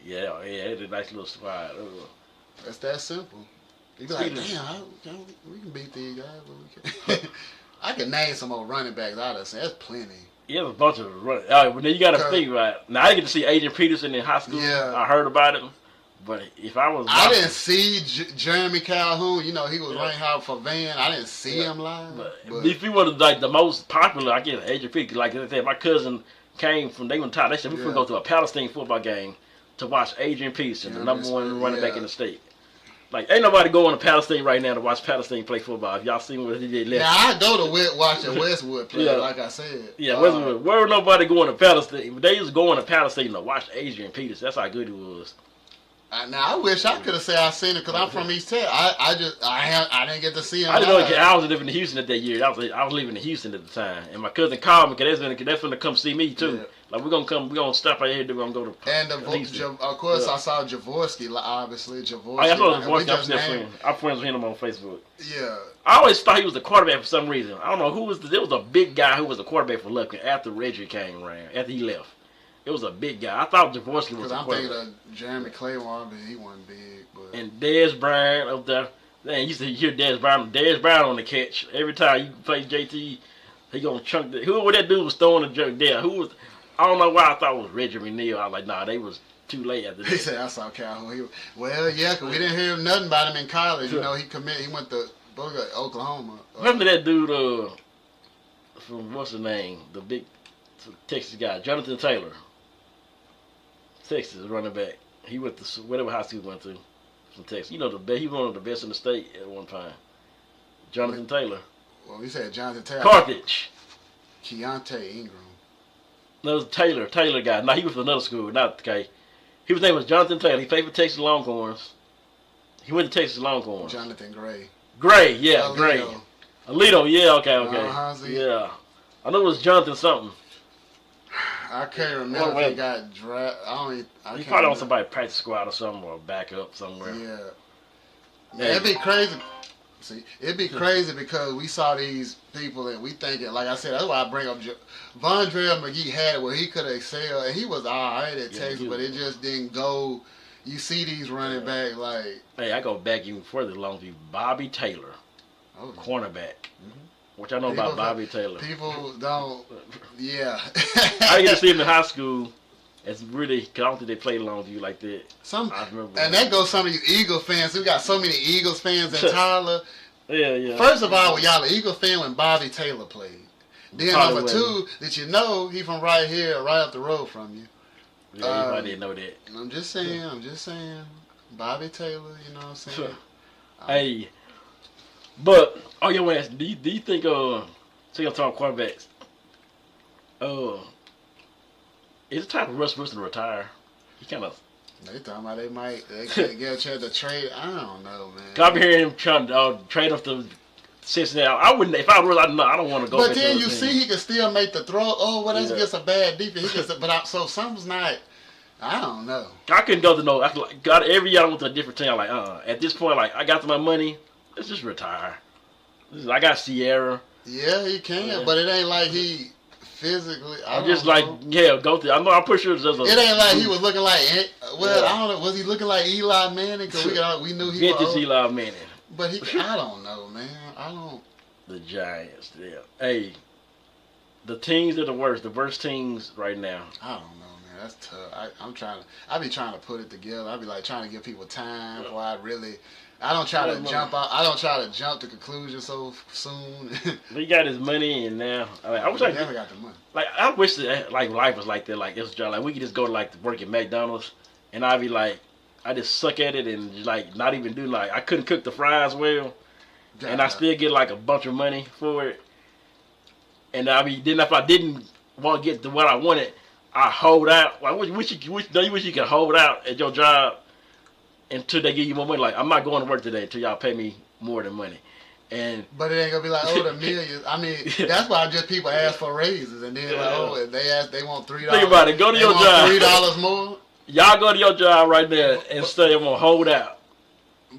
Yeah, it's a nice little squad. That's that simple. You be like, damn, we can beat these guys, but we can't. I can name some more running backs out of That's plenty. Yeah, there's a bunch of running. But then you got to think, right? Now, I didn't get to see Adrian Peterson in high school. Yeah. I heard about him. But if I was... I didn't see Jeremy Calhoun. You know, he was ranked high for Van. I didn't see him live. But But if he was like the most popular, I guess, Adrian Peterson. Like I said, my cousin came from... They went to... They said, we Yeah. could go to a Palestine football game to watch Adrian Peterson, the number one running back in the state. Like, ain't nobody going to Palestine right now to watch Palestine play football. If y'all seen what he did last now, I go to watching Westwood play, Yeah. like I said. Yeah, Westwood. Where was nobody going to Palestine? They was going to Palestine to watch Adrian Peterson. That's how good he was. Now, I wish I could have said I seen it because I'm from East Tech. I didn't get to see him I didn't know live. I was living in Houston that year. I was living in Houston at the time, and my cousin called me because that's when they come see me too. Yeah. Like we're gonna stop right here. We're gonna go to And Houston. of course, Yeah. I saw Javorsky, obviously. Javorsky. I saw and the we voice. just I'm friends with him on Facebook. Yeah. I always thought he was the quarterback for some reason. I don't know who was. There was a big guy who was the quarterback for Lufkin after Reggie came around. After he left, it was a big guy. I thought Javorsky was Because the I'm quarterback. thinking of Jeremy Claiborne, but he wasn't big. But And Dez Bryant up there. Man, you used to hear Dez Bryant on the catch. Every time you play JT, he gonna chunk the... Whoever that dude was throwing the jerk there. Who was... I don't know why I thought it was Reggie McNeil. I was like, nah, they was too late after he that. said, I saw Calhoun. Well, yeah, because we didn't hear nothing about him in college. You know, he went to Supposed to go to Oklahoma. Remember that dude from what's his name? The big Texas guy, Jonathan Taylor. Texas running back. He went to whatever high school he went to from Texas. You know he was one of the best in the state at one time. Jonathan Taylor. Well, we said Jonathan Taylor. Carthage. Keontae Ingram. No, it was Taylor guy. No, he was from another school, not okay. His name was Jonathan Taylor. He played for Texas Longhorns. He went to Texas Longhorns. Jonathan Gray. Gray, yeah, Gray. Alito, yeah, okay. Yeah. I know it was Jonathan something. I can't remember if he got drafted. He probably on somebody practice squad or something, or back up somewhere. Yeah. It'd be crazy. See, it'd be crazy because we saw these people and we thinking, like I said, that's why I bring up Vondrell McGee had it where he could excel and he was all right at Texas, but it just didn't go. You see these running back like. Hey, I go back even further along to Bobby Taylor, cornerback. Which I know about Bobby Taylor. People don't. Yeah. I get to see him in high school. It's really, cause I don't think they played along with you like that. And that goes some of you Eagles fans. We got so many Eagles fans in Tyler. Yeah. First of all, y'all an Eagles fan when Bobby Taylor played. Then number two, did you know he from right here, right up the road from you? Yeah, I didn't know that. I'm just saying. Bobby Taylor, you know what I'm saying? Hey, but your ass, do you think say I'm talking quarterbacks? Is it time for Russ Wilson to retire? He kind of. They talking about they could get a chance to trade. I don't know, man. I've been hearing him trying to trade off the Cincinnati. I wouldn't. If I was, I don't want to go. But then you see, he can still make the throw. Oh, well, that's against a bad defense. He can, so something's not. I don't know. I couldn't go to no. God, every year I went to a different team. Like, at this point, like I got to my money. Let's just retire. I got Sierra. Yeah, he can, but it ain't like he. Physically, I'm just like, go through. I'm pretty sure it's just it ain't like he was looking like. Well, I don't know. Was he looking like Eli Manning? Because we knew he was Eli Manning. But I don't know, man. I don't. The Giants, yeah. Hey, the teams are the worst teams right now. I don't know, man. That's tough. I be trying to put it together. I be like trying to give people time before I really. I don't try to jump out. I don't try to jump to conclusions so soon. He got his money, and now I wish I never got the money. Like I wish that like life was like that. Like it was just like we could just go to like work at McDonald's, and I'd be like, I just suck at it and like not even do like I couldn't cook the fries well, and I still get like a bunch of money for it. And then if I didn't want to get to what I wanted, I hold out. Like don't you wish you could hold out at your job until they give you more money? Like I'm not going to work today until y'all pay me more than money. But it ain't gonna be like the millions. I mean, that's why just people ask for raises, and then they want $3. Think about it. Go to your job. $3 more. Y'all go to your job right there and say I'm gonna hold out.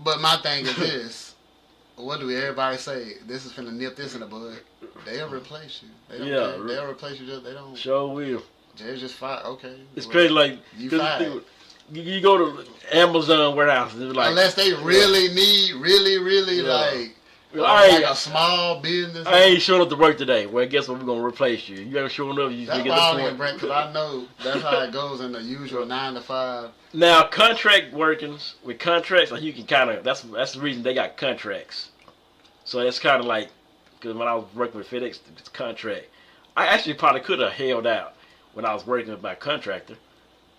But my thing is this: what do everybody say? This is finna nip this in the bud. They'll replace you. They don't care. They'll replace you. They don't. Sure will. They're just fine. Okay. It's crazy. Like you go to Amazon warehouse, and it's like unless they really need, really like a small business. I ain't showing up to work today. Well, guess what? We're gonna replace you. You ain't showing up. That's why I don't even break because I know that's how it goes in the usual 9 to 5. Now contract workings with contracts, like you can kind of that's the reason they got contracts. So it's kind of like because when I was working with FedEx, it's contract. I actually probably could have held out when I was working with my contractor.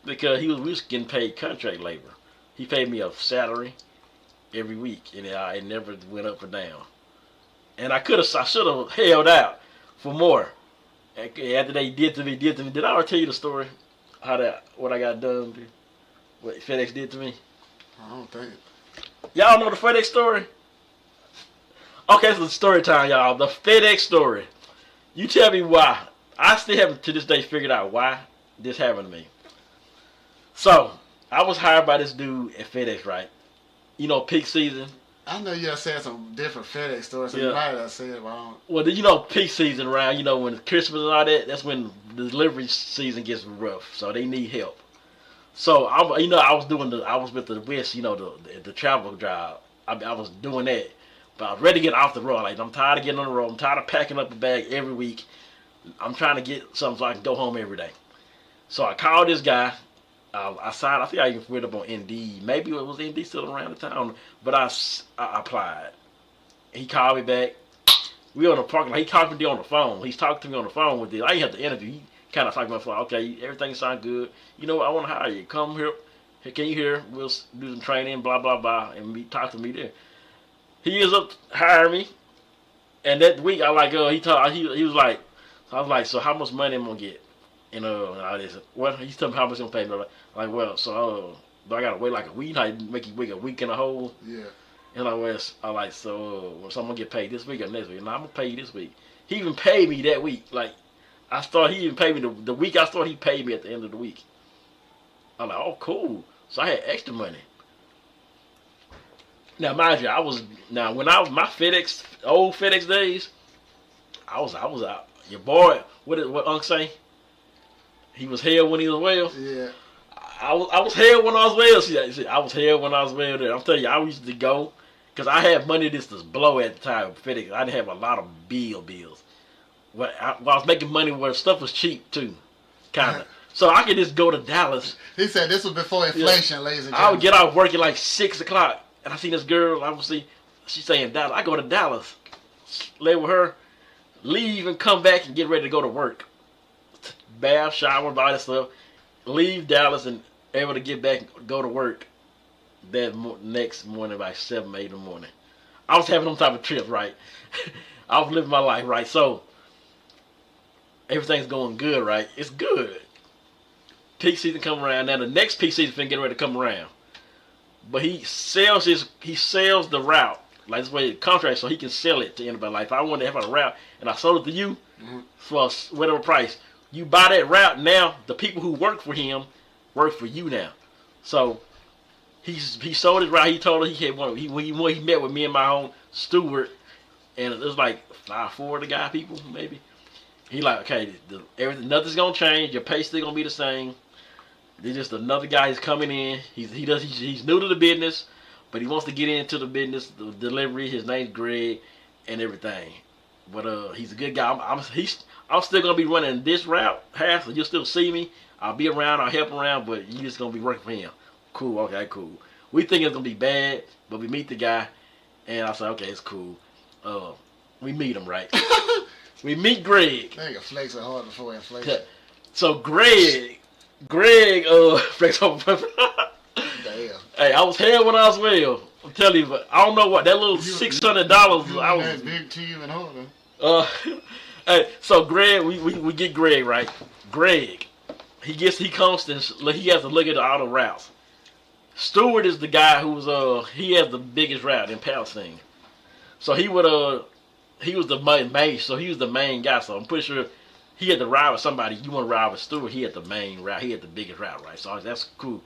Because we was getting paid contract labor. He paid me a salary every week, and it never went up or down. And I should have held out for more. After they did to me. Did I ever tell you the story? What I got done? What FedEx did to me? I don't think. Y'all know the FedEx story? Okay, so it's story time, y'all. The FedEx story. You tell me why. I still haven't to this day figured out why this happened to me. So, I was hired by this dude at FedEx, right? You know, peak season. I know you said some different FedEx stories. So you might have said it, but I don't. Well, you know, peak season around, you know, when Christmas and all that, that's when the delivery season gets rough. So, they need help. So, I was with the West, you know, the travel job. I was doing that. But I was ready to get off the road. Like, I'm tired of getting on the road. I'm tired of packing up a bag every week. I'm trying to get something so I can go home every day. So, I called this guy. I signed. I think I even read up on Indeed. Maybe it was Indeed still around the time, but I applied, He called me back. We on the parking lot. He talking to me on the phone. He's talking to me on the phone with this. I didn't have to interview. He kind of talking on the phone. Okay, everything sounds good. You know what? I want to hire you. Come here. Hey, can you hear? We'll do some training, blah, blah, blah, and talk to me there. He is up to hire me. And that week, I like, he was like, I was like, so how much money am I going to get? And all this. Well, he's telling me how much he's going to pay me. Like, well, so do I got to wait like a week? How you make you wait a week and a whole? Yeah. And I was like, so I'm going to get paid this week or next week? And I'm going to pay you this week. He even paid me that week. Like, he even paid me the week I started, he paid me at the end of the week. I'm like, oh, cool. So I had extra money. Now, mind you, when I was my old FedEx days, I was out. Your boy, what Unc say? He was hell when he was well. Yeah. I was hell when I was well. See, I was hell when I was well there. I'm telling you, I used to go, because I had money to blow at the time. FedEx, I didn't have a lot of bills. I was making money where stuff was cheap, too. Kind of. So I could just go to Dallas. He said this was before inflation, ladies and gentlemen. I would get out work at like 6 o'clock, and I seen this girl. I would see she's saying Dallas. I go to Dallas, lay with her, leave and come back and get ready to go to work. Bath, shower, all that stuff. Leave Dallas and able to get back and go to work that next morning by 7, 8 in the morning. I was having them type of trips, right? I was living my life, right? So everything's going good, right? It's good. Peak season come around. Now the next peak season finna get ready to come around. But he sells the route. Like this way the contract so he can sell it to anybody. Like if I wanted to have a route and I sold it to you for whatever price, you buy that route now, the people who work for him work for you now. So he sold his route. He told her he had one. He met with me and my own steward, and it was like 4 of the guy people maybe. He like, okay, nothing's gonna change. Your pay still gonna be the same. There's just another guy who's coming in. He's new to the business, but he wants to get into the business, the delivery. His name's Greg, and everything. But he's a good guy. I'm still gonna be running this route half, so you'll still see me. I'll be around. I'll help around, but you just gonna be working for him. Cool. Okay. Cool. We think it's gonna be bad, but we meet the guy, and I say, okay, it's cool. We meet him, right? We meet Greg. Nigga flexing hard before inflation. So Greg, flex over. Damn. Hey, I was hell when I was well. I'm telling you, but I don't know what that little $600. I was that big to you and harder. Hey, so Greg, we get Greg, right? Greg, he comes and he has to look at all the routes. Stewart is the guy who's he has the biggest route in Palestine. So he was the main, so he was the main guy. So I'm pretty sure he had to ride with somebody. You want to ride with Stewart? He had the main route. He had the biggest route, right? So that's cool.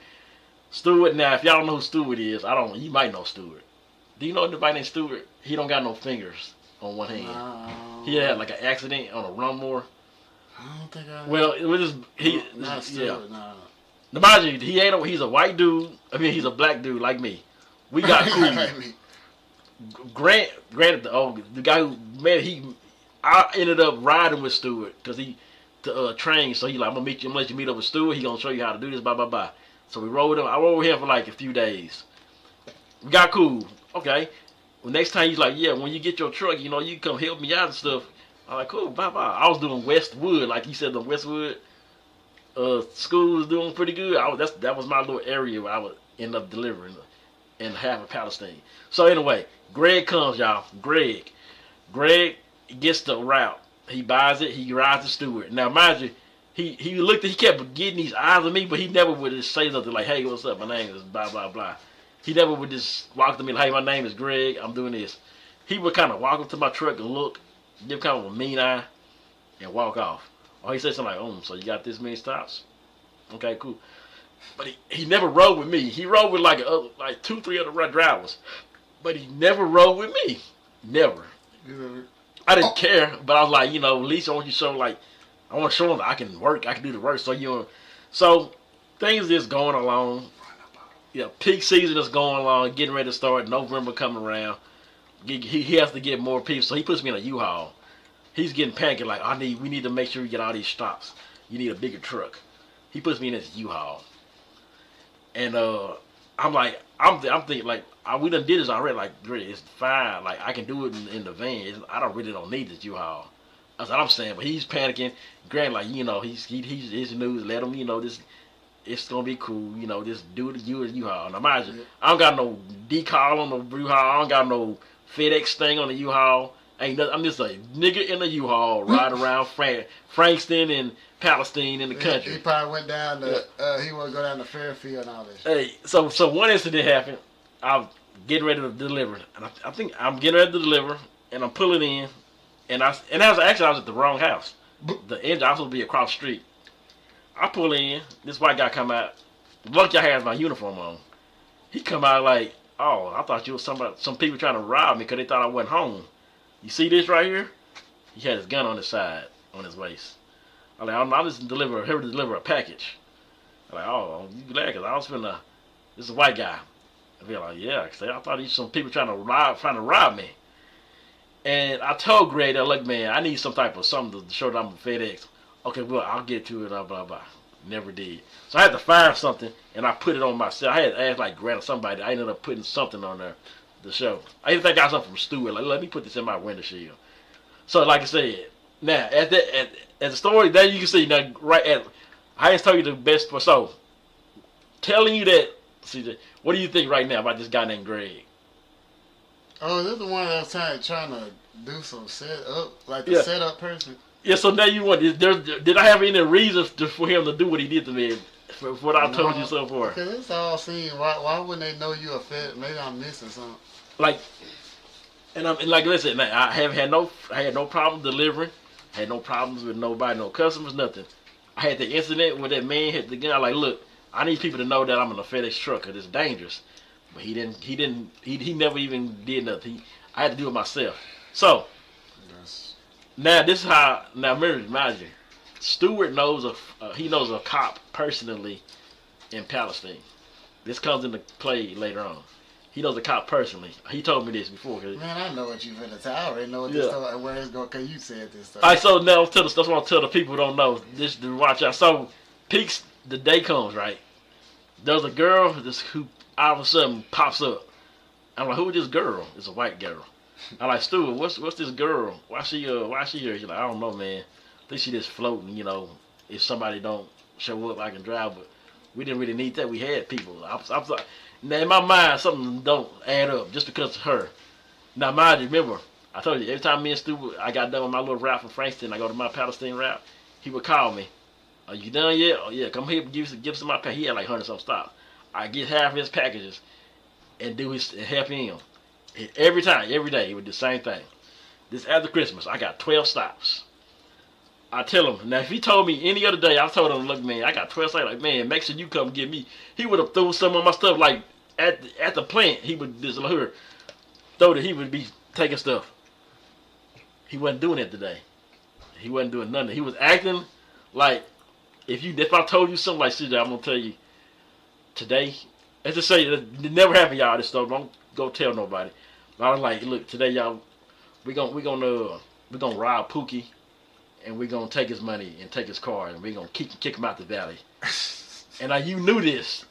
Stewart. Now, if y'all don't know who Stewart is, you might know Stewart. Do you know anybody named Stewart? He don't got no fingers on one hand. No. He had like an accident on a lawnmower. I don't think I. Well, it was just Not Stewart, no. Now, mind you, he's a white dude. I mean, he's a black dude like me. We got cool. Granted, the guy who I ended up riding with Stewart because he trained. So he like, I'm gonna let you meet up with Stewart. He gonna show you how to do this, blah blah blah. So we rode him. I rode with him for like a few days. We got cool. Okay. Well, next time he's like, yeah, when you get your truck, you can come help me out and stuff. I'm like, cool, bye bye. I was doing Westwood, like he said, the Westwood school was doing pretty good. That was my little area where I would end up delivering in half of Palestine. So anyway, Greg comes, y'all. Greg gets the route. He buys it. He rides the Stewart. Now, mind you, he kept getting these eyes on me, but he never would just say something like, hey, what's up? My name is blah, blah, blah. He never would just walk to me like, hey, my name is Greg. I'm doing this. He would kind of walk up to my truck and look, give kind of a mean eye, and walk off. Or he said something like, so you got this many stops? Okay, cool. But he never rode with me. He rode with like 2-3 other drivers. But he never rode with me. Never. I didn't care, but I was like, at least I want you to show I want to show them that I can work, I can do the work. So things is going along. Peak season is going along, getting ready to start. November coming around. He has to get more people, so he puts me in a U-Haul. He's getting panicky like, we need to make sure we get all these stops. You need a bigger truck. He puts me in this U-Haul. And I'm thinking like we done did this already. Like, really, it's fine. Like, I can do it in the van. I don't need this U-Haul. That's what I'm saying. But he's panicking. Grant, like, he's his news. Let him, this. It's gonna be cool. Just do it. U-Haul. Now, mind you, I don't got no decal on the U-Haul. I don't got no FedEx thing on the U-Haul. Ain't nothing. I'm just a nigga in the U-Haul riding around Frankston and Palestine in the country. He probably went down to, he want to go down to Fairfield and all this. Hey, so one incident happened. I'm getting ready to deliver, and I think I'm getting ready to deliver, and I'm pulling in, and I was at the wrong house. The engine I was supposed to be across the street. I pull in, this white guy come out. Lucky I has my uniform on. He come out like, oh, I thought you was some people trying to rob me because they thought I wasn't home. You see this right here? He had his gun on his side, on his waist. I'm like, I'm just here to deliver a package. I'm like, oh, you glad? Because I was finna, this is a white guy. I feel like, yeah, because I thought some people trying to rob me. And I told Greg that, look, man, I need something to show that I'm a FedEx. Okay, well, I'll get to it, blah, blah, blah. Never did. So I had to find something, and I put it on myself. I had to ask, like, Grant or somebody. I ended up putting something on there to show. I even think I got something from Stewart. Like, let me put this in my window shield. So, like I said, now, at the story, there you can see, now, right at, I just told you the best for, so, telling you that, see, what do you think right now about this guy named Greg? Oh, this is the one that was trying to do some setup, like the setup person. Yeah, so now you want, did I have any reason for him to do what he did to me, for what I told you so far? Because it's all seen, why wouldn't they know you a Fed? Maybe I'm missing something. Like, and like, listen, man, I had no problem delivering, had no problems with nobody, no customers, nothing. I had the incident where that man hit the gun. Like, look, I need people to know that I'm in a FedEx truck because it's dangerous. But he never even did nothing. I had to do it myself. So, now this is how, now mind you, Stewart knows he knows a cop personally in Palestine. This comes into play later on. He knows a cop personally. He told me this before. Man, I know what you've been to tell. I already know what this stuff, where it's going, because you said this stuff. All right, so now that's what I'll tell the people who don't know. This to watch out. So, peaks, the day comes, right? There's a girl who all of a sudden pops up. I'm like, who is this girl? It's a white girl. I'm like, Stewart, what's this girl? Why she here? She's like, I don't know, man. I think she just floating, if somebody don't show up, I can drive, but we didn't really need that. We had people. I was like, now in my mind, something don't add up just because of her. Now, mind you, remember, I told you, every time me and Stewart, I got done with my little route from Frankston, I go to my Palestine route, he would call me. Are you done yet? Oh, yeah, come here, give some of my package. He had like 100-something stops. I get half of his packages and help him. And every day, he would do the same thing. This after Christmas, I got 12 stops. I tell him, now if he told me any other day, I told him, look, man, I got 12 stops. Like, man, make sure you come get me. He would have thrown some of my stuff, like, at the plant. He would just he would be taking stuff. He wasn't doing it today. He wasn't doing nothing. He was acting like, if I told you something like, CJ, I'm going to tell you, today, let's just say, it never happened, y'all, this stuff. Don't go tell nobody. But I was like, look, today, y'all, we're gonna rob Pookie, and we're gonna take his money and take his car, and we're gonna kick him out the valley. And you knew this,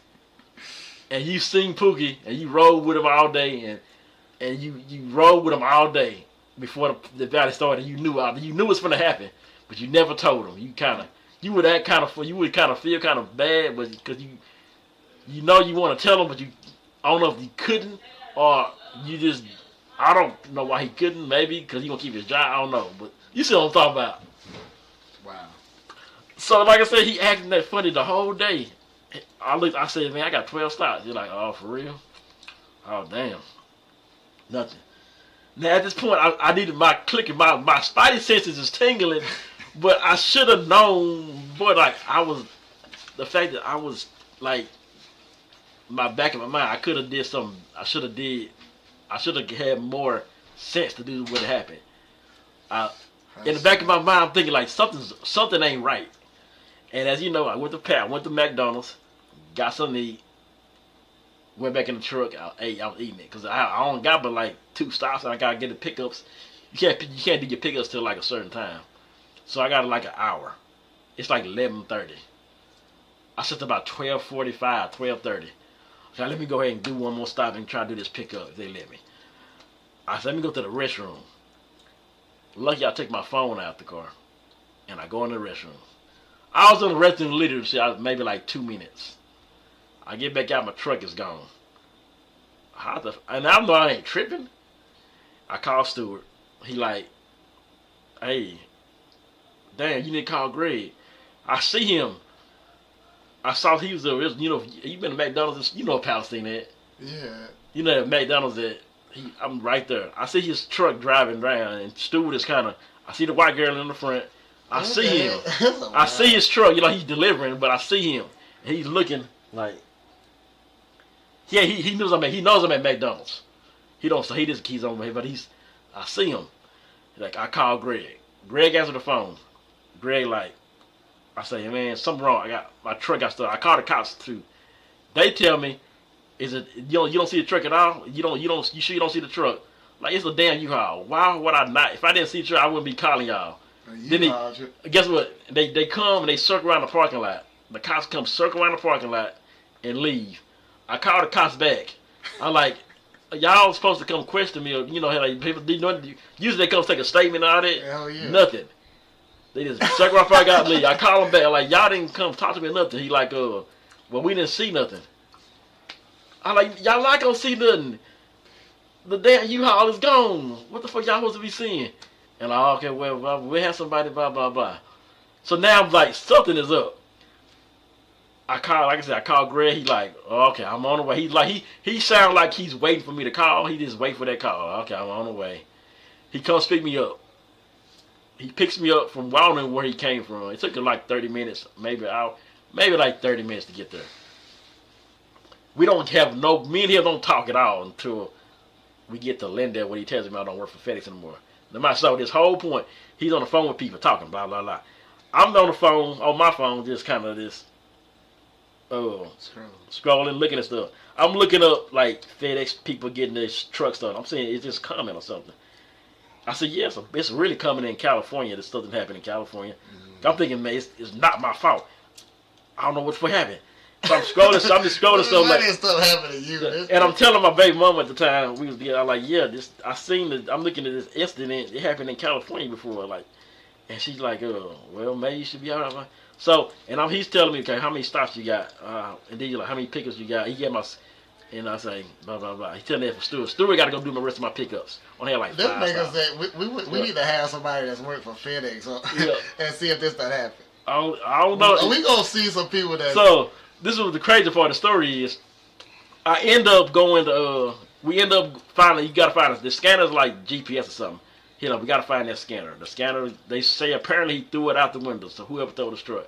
and you seen Pookie, and you rode with him all day, and you rode with him all day before the valley started. You knew what's gonna happen, but you never told him. You would kind of feel kind of bad, but because you know you want to tell him, but I don't know if you couldn't, or you just, I don't know why he couldn't, maybe because he gonna keep his job, I don't know, but you see what I'm talking about. Wow. So like I said, he acting that funny the whole day. I said, man, I got 12 stops. You're like, oh, for real? Oh, damn. Nothing. Now at this point, I needed my clicking, my spidey senses is tingling, but I should have known, boy, like the fact that I was like, my back of my mind, I could have did something. I should have had more sense to do what happened. In the back of my mind, I'm thinking like something ain't right. And as you know, I went to McDonald's, got something to eat, went back in the truck. I was eating it because I only got but like 2 stops, and I gotta get the pickups. You can't do your pickups till like a certain time. So I got like an hour. It's like 11:30. I slept about 12:45, 12:30. So let me go ahead and do one more stop and try to do this pickup if they let me. I said, let me go to the restroom. Lucky I take my phone out the car. And I go in the restroom. I was in the restroom literally maybe like 2 minutes. I get back out, my truck is gone. And I know I ain't tripping. I call Stewart. He like, hey, damn, you need to call Greg. I see him. I saw he was you been to McDonald's, you know Palestine at. Yeah. You know McDonald's at. I'm right there. I see his truck driving around, and Stewart is kind of. I see the white girl in the front. I see him. I see his truck. He's delivering, but I see him. And he's looking like. Yeah, he knows I'm at McDonald's. He don't say he just keys on me, but I see him. Like I call Greg. Greg answered the phone. Greg like, I say, man, something wrong. My truck got stuck. I call the cops too. They tell me, is it you don't see the truck at all? You sure you don't see the truck? Like it's a damn U-Haul. Why would I not? If I didn't see the truck, I wouldn't be calling y'all. Then guess what? They come and they circle around the parking lot. The cops come circle around the parking lot and leave. I call the cops back. I'm like, y'all supposed to come question me, or how like people usually they come take a statement out of it. Hell yeah. Nothing. They just circle around parking lot and leave. I call them back like y'all didn't come talk to me or nothing. He like, well we didn't see nothing. I like y'all not gonna see nothing. The damn U-Haul is gone. What the fuck y'all supposed to be seeing? And like, okay, well, we have somebody, blah, blah, blah. So now I'm like, something is up. I call Greg. He like, oh, okay, I'm on the way. He's like, he sound like he's waiting for me to call. He just wait for that call. Okay, I'm on the way. He comes pick me up. He picks me up from, I don't know where he came from. It took him like 30 minutes, maybe like 30 minutes to get there. We don't have me and him don't talk at all until we get to Lindale when he tells me I don't work for FedEx anymore. So this whole point, he's on the phone with people talking, blah, blah, blah. I'm on my phone, just kind of this, scrolling, looking at stuff. I'm looking up, like, FedEx people getting this truck stuff. I'm saying it's just coming or something. I said, yes, it's really coming in California. This stuff that happened in California. Mm-hmm. I'm thinking, man, it's not my fault. I don't know what's happening. So I'm scrolling, I'm just scrolling stuff like stuff happening to you. And I'm telling my baby mama at the time I'm like, yeah, I'm looking at this incident. It happened in California before, like, and she's like, well, maybe you should be alright. So, and he's telling me, okay, how many stops you got? And then like, how many pickups you got? He get and I say, blah blah blah. He's telling me that for Stewart. Stewart got to go do my rest of my pickups. On here like 5 niggas that we need to have somebody that's worked for FedEx and see if this that happen. I don't know. We gonna see some people that. So. This is what the crazy part of the story is. I end up going to, we end up finding, you gotta find it. The scanner's like GPS or something. We gotta find that scanner. The scanner, they say apparently he threw it out the window, so whoever threw the truck.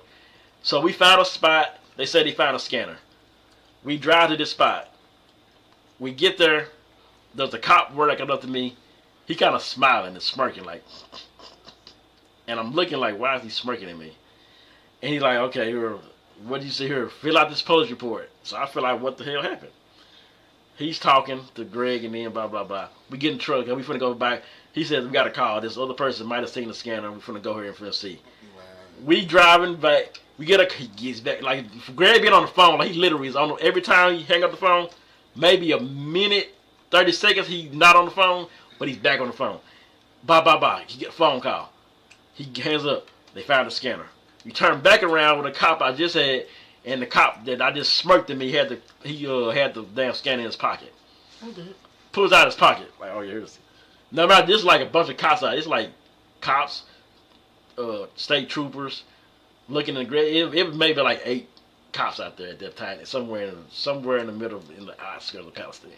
So we found a spot, they said they found a scanner. We drive to this spot. We get there, there's a cop working up to me. He kind of smiling and smirking like, and I'm looking like, why is he smirking at me? And he's like, okay, what do you see here? Fill out this police report. So I feel like, what the hell happened? He's talking to Greg and then blah, blah, blah. We get in the truck and we finna go back. He says, we got a call. This other person might have seen the scanner. We finna go here and finna see. Wow. We driving back. He gets back. Like, Greg being on the phone, like he literally is on, every time he hang up the phone, maybe a minute, 30 seconds, he's not on the phone, but he's back on the phone. Bye, bye, bye. He get a phone call. He hands up. They found the scanner. We turned back around with the cop I just had, and the cop that I just smirked at me had the damn scanner in his pocket. Okay. Pulls out his pocket like, oh yeah, here's. No matter, this like a bunch of cops out. It's like cops, state troopers, looking in the gray. It was maybe like 8 cops out there at that time, somewhere in the middle, in the outskirts of Palestine.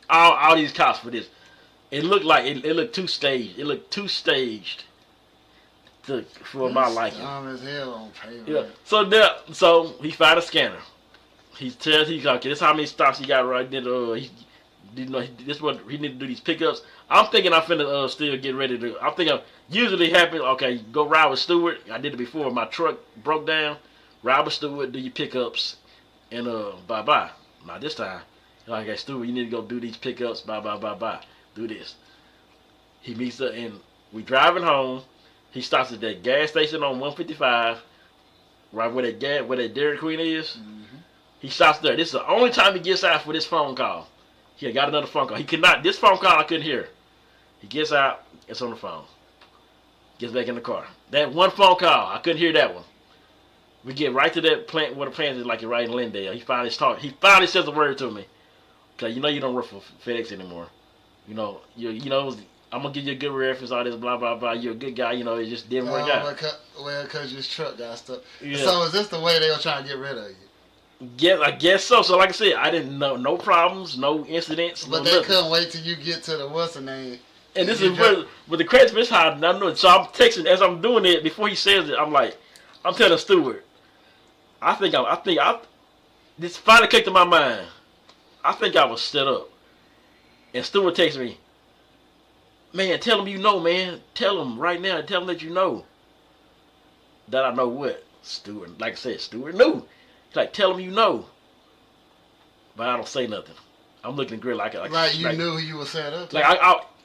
All these cops for this. It looked like it looked too staged. It looked too staged. For my liking. As hell on paper. Yeah. So he found a scanner. He's like, okay, this is how many stops he got right there. This is what he need to do these pickups. I'm thinking I'm finna still get ready to. I'm thinking usually happen. Okay, go ride with Stewart. I did it before. My truck broke down. Ride with Stewart, do your pickups, and bye bye. Not this time. Like, hey Stewart, you need to go do these pickups. Bye bye bye bye. Do this. He meets up and we driving home. He stops at that gas station on 155, right where that Dairy Queen is. Mm-hmm. He stops there. This is the only time he gets out for this phone call. He had got another phone call. He could not. This phone call I couldn't hear. He gets out. It's on the phone. Gets back in the car. That one phone call, I couldn't hear that one. We get right to that plant where the plant is like right in Lindale. He finally says a word to me. Cause you don't work for FedEx anymore. I'm gonna give you a good reference. All this blah blah blah. You're a good guy. It just didn't work out. Well, cause your truck got stuff. Yeah. So is this the way they were trying to get rid of you? Yeah, I guess so. So like I said, I didn't know no problems, no incidents. But no they nothing. couldn't wait till you get to the what's the name. And this is where the crazy is how I know it. So I'm texting as I'm doing it. Before he says it, I'm telling Stewart. This finally kicked in my mind. I think I was set up. And Stewart texts me, man, tell him you know, man. Tell him right now. Tell him that you know. That I know what? Stewart. Like I said, Stewart knew. He's like, tell him you know. But I don't say nothing. I'm looking great like you knew you were set up.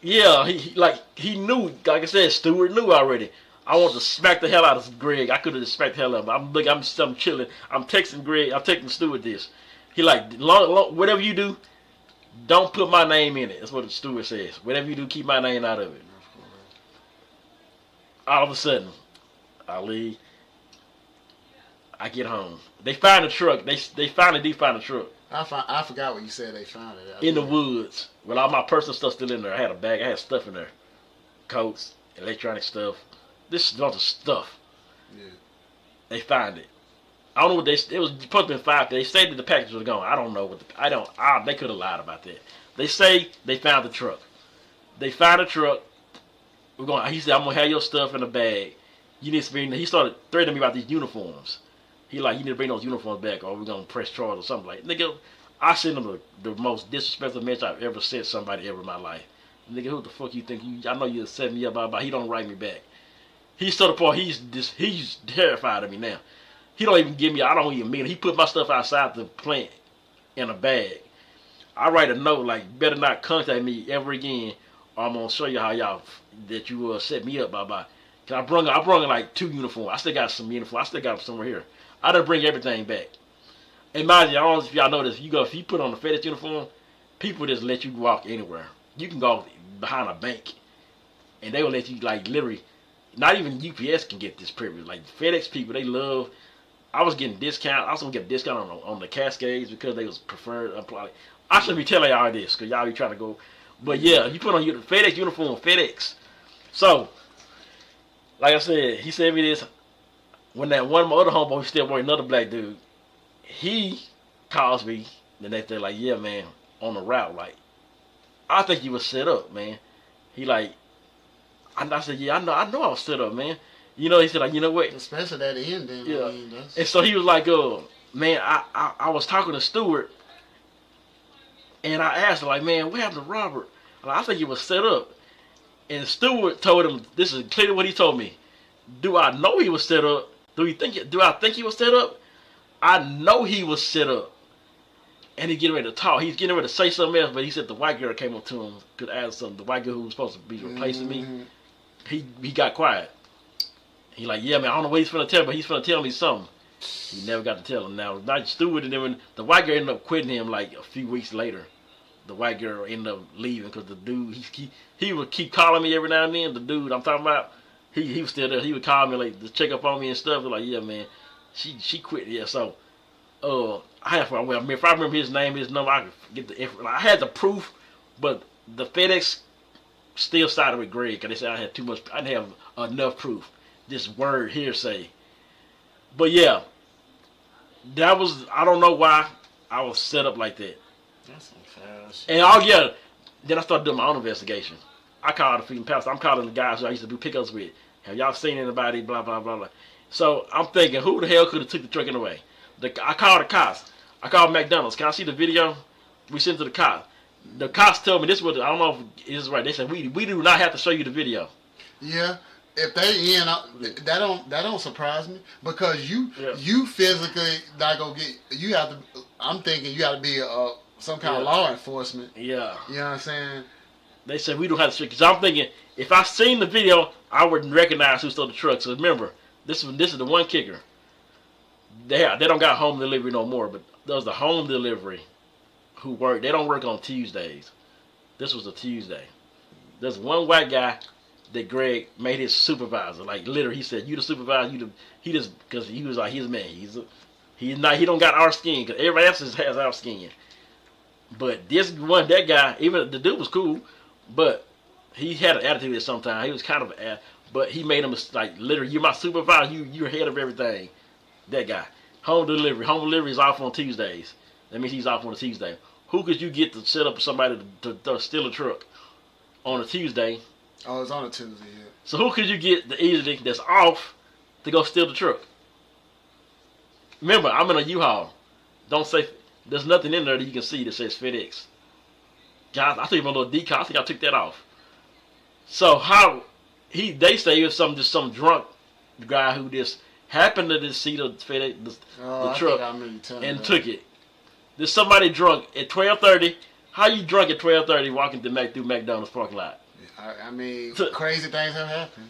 He knew. Like I said, Stewart knew already. I want to smack the hell out of Greg. I could have smacked the hell out of him. I'm chilling. I'm texting Greg. I'm texting Stewart this. He whatever you do, don't put my name in it. That's what Stewart says. Whatever you do, keep my name out of it. All of a sudden, I leave. I get home. They find the truck. They finally do find the truck. I forgot what you said. They found it in the woods with all my personal stuff still in there. I had a bag. I had stuff in there, coats, electronic stuff. This is a bunch of stuff. Yeah. They find it. I don't know what it was supposed to be 5. They say that the package was gone. I don't know they could have lied about that. They say they found the truck. They find the truck. He said, I'm gonna have your stuff in a bag. You need to bring. He started threatening me about these uniforms. You need to bring those uniforms back, or we're gonna press charge or something like. Nigga, I sent him the most disrespectful message I've ever sent somebody ever in my life. Nigga, who the fuck you think I know you set me up, but he don't write me back. He's to the point he's terrified of me now. He don't even give me. I don't even mean it. He put my stuff outside the plant in a bag. I write a note like, better not contact me ever again, or I'm gonna show you how that you set me up. Bye. Cause I brung in like 2 uniforms. I still got some uniforms. I still got them somewhere here. I done bring everything back. And mind you, I don't know if y'all know this. If you put on the FedEx uniform, people just let you walk anywhere. You can go behind a bank, and they will let you literally. Not even UPS can get this privilege. Like FedEx people, they love. I was getting discount. I was gonna get a discount on the Cascades because they was preferred. I shouldn't be telling y'all this because y'all be trying to go. But yeah, you put on your FedEx uniform, FedEx. So, like I said, he sent me this. When that one of my other homeboy still working, another black dude, he calls me the next day like, yeah, man, on the route, I think you was set up, man. He I said, yeah, I know I was set up, man. He said, you know what? Especially that ending. Yeah. And so he was like, man, I was talking to Stewart, and I asked him, man, what happened to Robert? I think he was set up. And Stewart told him, this is clearly what he told me. Do I know he was set up? Do I think he was set up? I know he was set up. And he's getting ready to talk. He's getting ready to say something else, but he said the white girl came up to him, could ask something. The white girl who was supposed to be replacing me, he got quiet. He yeah, man, I don't know what he's finna tell me, but he's finna tell me something. He never got to tell him. Now, not Stewart, and then the white girl ended up quitting him a few weeks later. The white girl ended up leaving because the dude, he would keep calling me every now and then. The dude I'm talking about, he was still there. He would call me to check up on me and stuff. Yeah, man, she quit. Yeah, so if I remember his name, his number, I could get the info. I had the proof, but the FedEx still sided with Greg because they said I had too much. I didn't have enough proof. Just word hearsay. But yeah, that was, I don't know why I was set up like that. That's some foul shit. And then I started doing my own investigation. I called the Feeding Pastor. I'm calling the guys who I used to do pickups with. Have y'all seen anybody? Blah, blah, blah, blah. So I'm thinking, who the hell could have took the truck away? I called the cops. I called McDonald's. Can I see the video? We sent it to the cops. The cops told me this was, I don't know if it's right. They said, we do not have to show you the video. Yeah. If they that don't surprise me because you physically not gonna get. You have to. I'm thinking you got to be some kind of law enforcement. Yeah. You know what I'm saying? They said we don't have to show. Cause I'm thinking if I seen the video, I wouldn't recognize who stole the truck. So remember, this is the one kicker. they don't got home delivery no more, but there was the home delivery who work. They don't work on Tuesdays. This was a Tuesday. There's one white guy that Greg made his supervisor. Like literally, he said, "You the supervisor. He just because he was like his man. He's not. He don't got our skin because everybody else has our skin. But that guy, even the dude was cool, but he had an attitude at some time. He was kind of but he made him like literally, you're my supervisor. You're head of everything. That guy. Home delivery is off on Tuesdays. That means he's off on a Tuesday. Who could you get to set up somebody to steal a truck on a Tuesday? Oh, it's on a Tuesday, yeah. So who could you get that's off to go steal the truck? Remember, I'm in a U-Haul. Don't say there's nothing in there that you can see that says FedEx. Guys, I think my little decal. I think I took that off. So they say it was some drunk guy who just happened to just see the FedEx the truck and took it. There's somebody drunk at 12:30. How you drunk at 12:30 walking through McDonald's parking lot? I mean, crazy things have happened.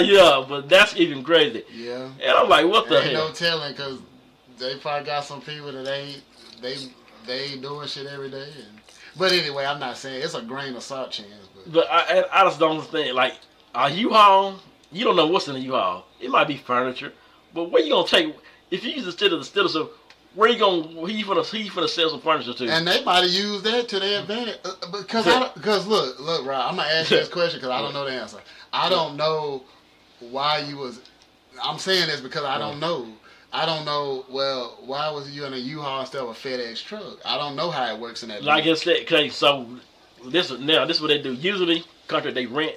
Yeah, but that's even crazy. Yeah. And I'm like, what the hell? Ain't no telling, because they probably got some people that they doing shit every day. But anyway, I'm not saying it's a grain of salt chance. But I just don't understand. Like, a U-Haul, you don't know what's in a U-Haul. It might be furniture, but where you gonna take? If you use the steal so where you gonna? Who you finna sell some furniture to? And they might have used that to their advantage. Because look, Rob, I'm gonna ask you this question because I don't know the answer. I don't know why you was. I'm saying this because I don't know. I don't know. Well, why was you in a U-Haul instead of a FedEx truck? I don't know how it works in that. Like I said, okay, so this is what they do. Usually, country they rent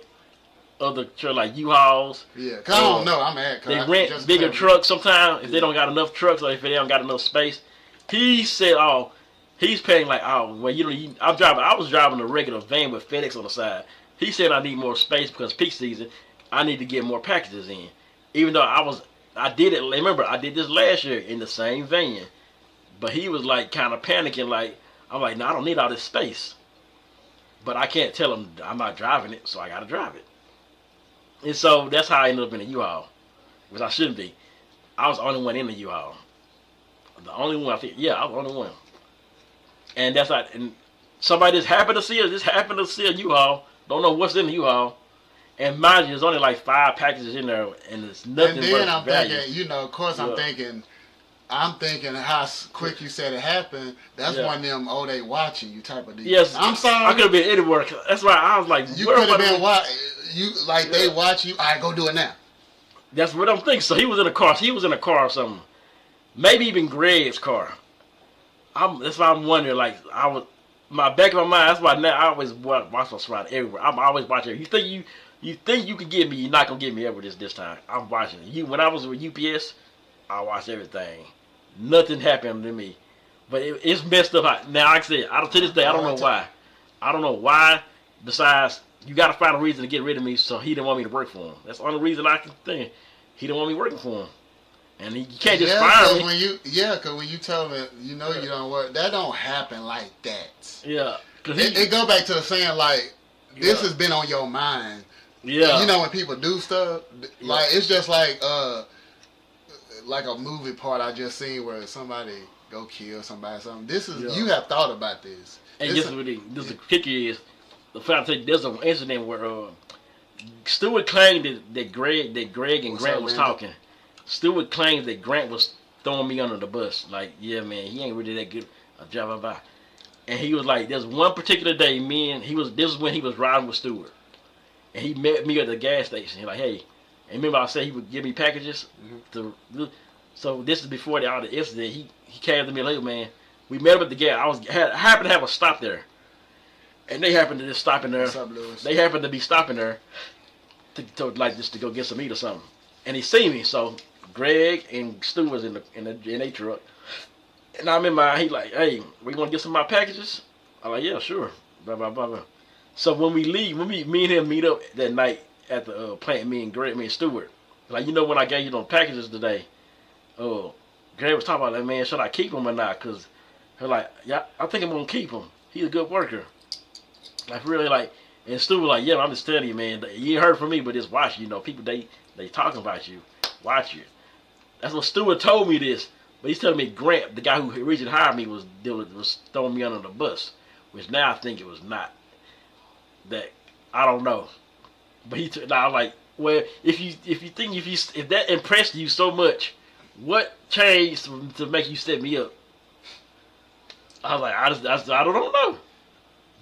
other truck like U-Hauls. Yeah, cause I don't know. I'm at. They rent bigger trucks sometimes if they don't got enough trucks or if they don't got enough space. He said, he's paying like, well, I was driving a regular van with FedEx on the side. He said I need more space because peak season, I need to get more packages in. Even though I did it. Remember, I did this last year in the same van, but he was like kind of panicking. Like I'm like, no, I don't need all this space, but I can't tell him I'm not driving it, so I got to drive it. And so that's how I ended up in a U-Haul, which I shouldn't be. I was the only one in the U-Haul. The only one, I think. Yeah, I was the only one. And that's like, and somebody just happened to see a U-Haul. Don't know what's in the U-Haul. And mind you, there's only like 5 packages in there, and it's nothing. And then I'm value. Thinking, of course, I'm thinking how quick you said it happened. That's one of them, they watching you type of deal. Yes, I'm sorry. I could have been anywhere. That's why I was like, you could have been they watch you. All right, go do it now. That's what I'm thinking. So he was in a car. He was in a car or something. Maybe even Greg's car. That's why I'm wondering. Like my back of my mind. That's why now I always watch my spot everywhere. I'm always watching. You think you can get me? You're not gonna get me ever this time. I'm watching you. When I was with UPS, I watched everything. Nothing happened to me, but it's messed up. Now, like I said, to this day, I don't know why. I don't know why. Besides, you got to find a reason to get rid of me, so he didn't want me to work for him. That's the only reason I can think. He didn't want me working for him, and you can't just fire me. Because when you tell me, you don't work, that don't happen like that. Yeah, it go back to the saying like this has been on your mind. Yeah, you know when people do stuff like it's just like a movie part I just seen where somebody go kill somebody or something. This is you have thought about this. And guess what? The kicker is the fact that there's an incident where Stewart claimed that Greg and Grant was talking. Stewart claims that Grant was throwing me under the bus. Like, yeah, man, he ain't really that good at driving by. And he was like, there's one particular day, this is when he was riding with Stewart. And he met me at the gas station. He's like, hey, and remember I said he would give me packages? So this is before all the incident. He came to me like, man, we met up at the gas. I happened to have a stop there. And they happened to just stop in there. What's up, Lewis? They happened to be stopping there just to go get some meat or something. And he seen me. So Greg and Stu was in a truck. And I remember he like, hey, we gonna get some of my packages? I'm like, yeah, sure. Blah blah blah blah. So when we leave, me and him meet up that night at the plant, me and Stewart. Like, when I gave you those packages today, Greg was talking about that, man, should I keep him or not? Because he's like, yeah, I think I'm going to keep him. He's a good worker. Like, really, like, and Stewart was like, yeah, I'm just telling you, man, you ain't heard from me, but just watch, people, they talking about you. Watch you. That's what Stewart told me this. But he's telling me Grant, the guy who originally hired me, was throwing me under the bus, which now I think it was not. That I don't know, but now I'm like, well, if that impressed you so much, what changed to make you set me up? I was like, I don't know.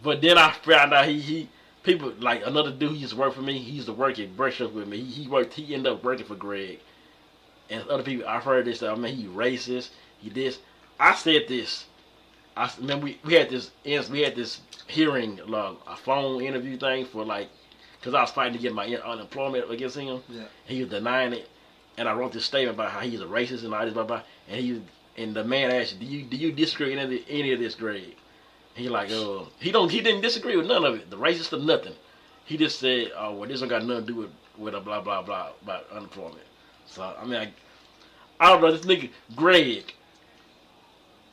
But then I found out he people like another dude who used to work for me. He used to work at breakfast with me. He ended up working for Greg. And other people, I've heard this. I mean, he racist. He this. I said this. I remember we had this hearing, a phone interview thing for like, cause I was fighting to get my unemployment against him. Yeah. He was denying it, and I wrote this statement about how he's a racist and all this, blah blah. And the man asked, "Do you disagree with any of this, Greg?" He like, he didn't disagree with none of it. The racist or nothing. He just said, "Oh, well, this don't got nothing to do with a blah blah blah about unemployment." So I mean, I don't know, this nigga Greg.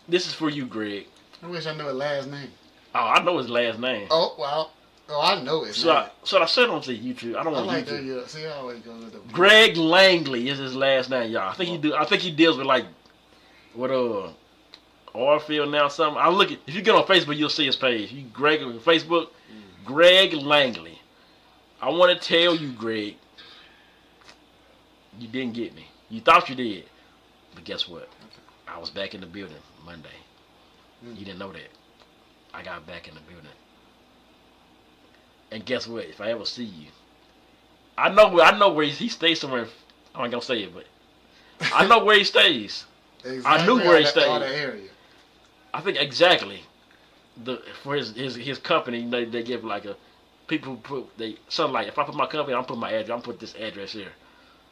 This is for you, Greg. I wish I knew his last name. Oh, I know his last name. Oh, well. Oh, I know his So name. I said on to YouTube. I don't I want like YouTube. that. See, I always go with the Greg Langley is his last name, y'all. I think he deals with like what Oilfield now something. I look at, if you get on Facebook, you'll see his page. You Greg on Facebook, Greg Langley. I want to tell you, Greg, you didn't get me. You thought you did, but guess what? I was back in the building Monday. You didn't know that. I got back in the building. And guess what? If I ever see you, I know where he stays somewhere. I'm not gonna say it, but I know where he stays. exactly I knew where he all stayed. that area. I think exactly. For his company, they give like a people put something like, if I put my company, I'm put my address. I'm put this address here.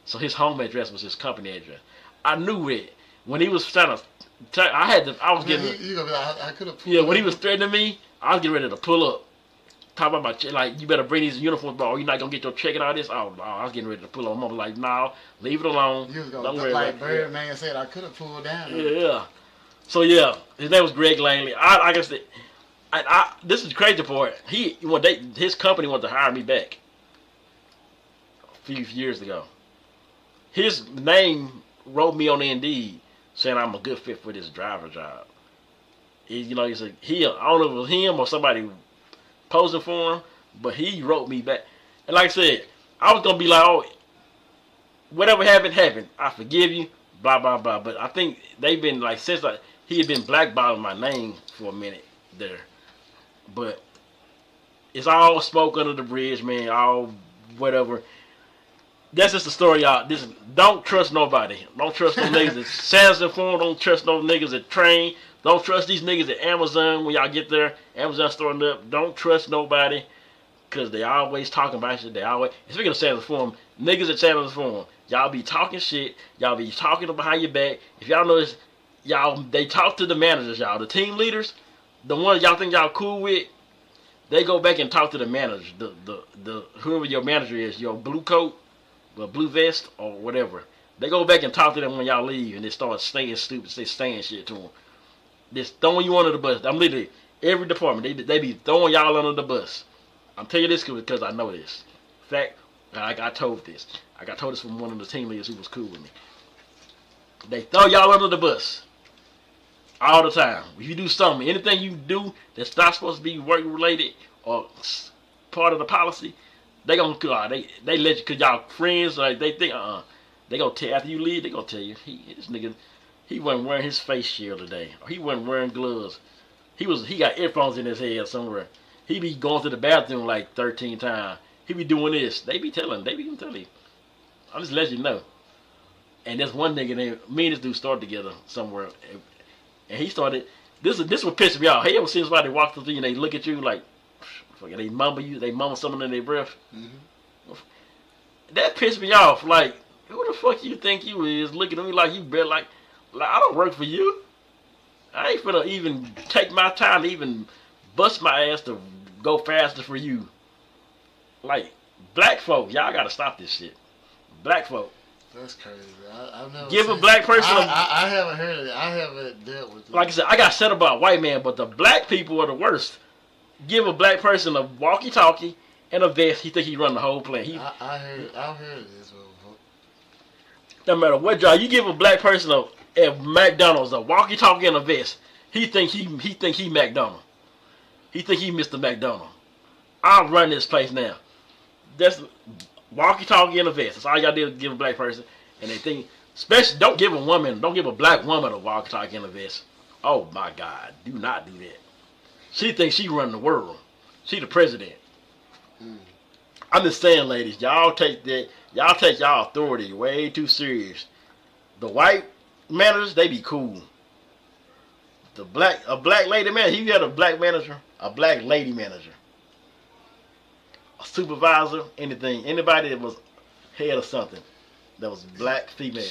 So his home address was his company address. I knew it when he was trying to. I was getting. You gonna be like, I could have. Yeah, when he was threatening me, I was getting ready to pull up. Talk about my check, like, you better bring these uniforms, bro. You're not gonna get your check and all this. Oh, I was getting ready to pull up. I'm like, nah, leave it alone. You was Don't gonna worry like about it. Birdman said, I could have pulled down. Yeah. So yeah, his name was Greg Langley. I guess this is the crazy part. His company wanted to hire me back a few years ago. His name wrote me on Indeed saying I'm a good fit for this driver job. He said I don't know if it was him or somebody posing for him, but he wrote me back. And like I said, I was gonna be like, oh, whatever happened. I forgive you, blah blah blah. But I think they've been like, since he had been blackballing my name for a minute there. But it's all smoke under the bridge, man. All whatever. That's just the story, y'all. Don't trust nobody. Don't trust no niggas at Sands and Forum. Don't trust no niggas at Train. Don't trust these niggas at Amazon when y'all get there. Amazon starting up. Don't trust nobody, because they always talking about shit. They always. Speaking of Sands and Forum, niggas at Sands and Forum, y'all be talking shit. Y'all be talking behind your back. If y'all notice, they talk to the managers, y'all. The team leaders, the ones y'all think y'all cool with, they go back and talk to the managers. The whoever your manager is, your blue coat, the blue vest, or whatever. They go back and talk to them when y'all leave, and they start saying stupid, saying shit to them. Just throwing you under the bus. I'm literally, every department, they be throwing y'all under the bus. I'm telling you this because I know this. In fact, I got told this. I got told this from one of the team leaders who was cool with me. They throw y'all under the bus. All the time. If you do something, anything you do that's not supposed to be work related or part of the policy, they gonna they let you, cause y'all friends, like they think they gonna tell, after you leave, they gonna tell you this nigga, he wasn't wearing his face shield today, or he wasn't wearing gloves. He got earphones in his head somewhere. He be going to the bathroom like 13 times. He be doing this. They be telling you. I'm just letting you know. And there's one nigga named, me and this dude started together somewhere, and he started. This would piss me off. Hey, ever seen somebody walk through you and they look at you like, they mumble something in their breath? Mm-hmm. That pissed me off. Like, who the fuck you think you is looking at me like you better, like I don't work for you. I ain't finna even take my time to even bust my ass to go faster for you. Like, black folk, y'all gotta stop this shit. Black folk. That's crazy. I've never Give seen a black person. I haven't heard of it. I haven't dealt with it. Like I said, I got said about white man, but the black people are the worst. Give a black person a walkie-talkie and a vest, he think he run the whole plane. I've heard of this before. No matter what job, you give a black person at McDonald's, a walkie-talkie and a vest. He think he McDonald. He think he Mr. McDonald. I'll run this place now. That's walkie-talkie and a vest. That's all y'all do is give a black person. And they think, especially, don't give a black woman a walkie-talkie and a vest. Oh my God, do not do that. She thinks she running the world. She the president. I'm just saying, ladies, y'all take y'all authority way too serious. The white managers, they be cool. A black lady manager, he had a black manager, a black lady manager, a supervisor, anything, anybody that was head of something that was black female.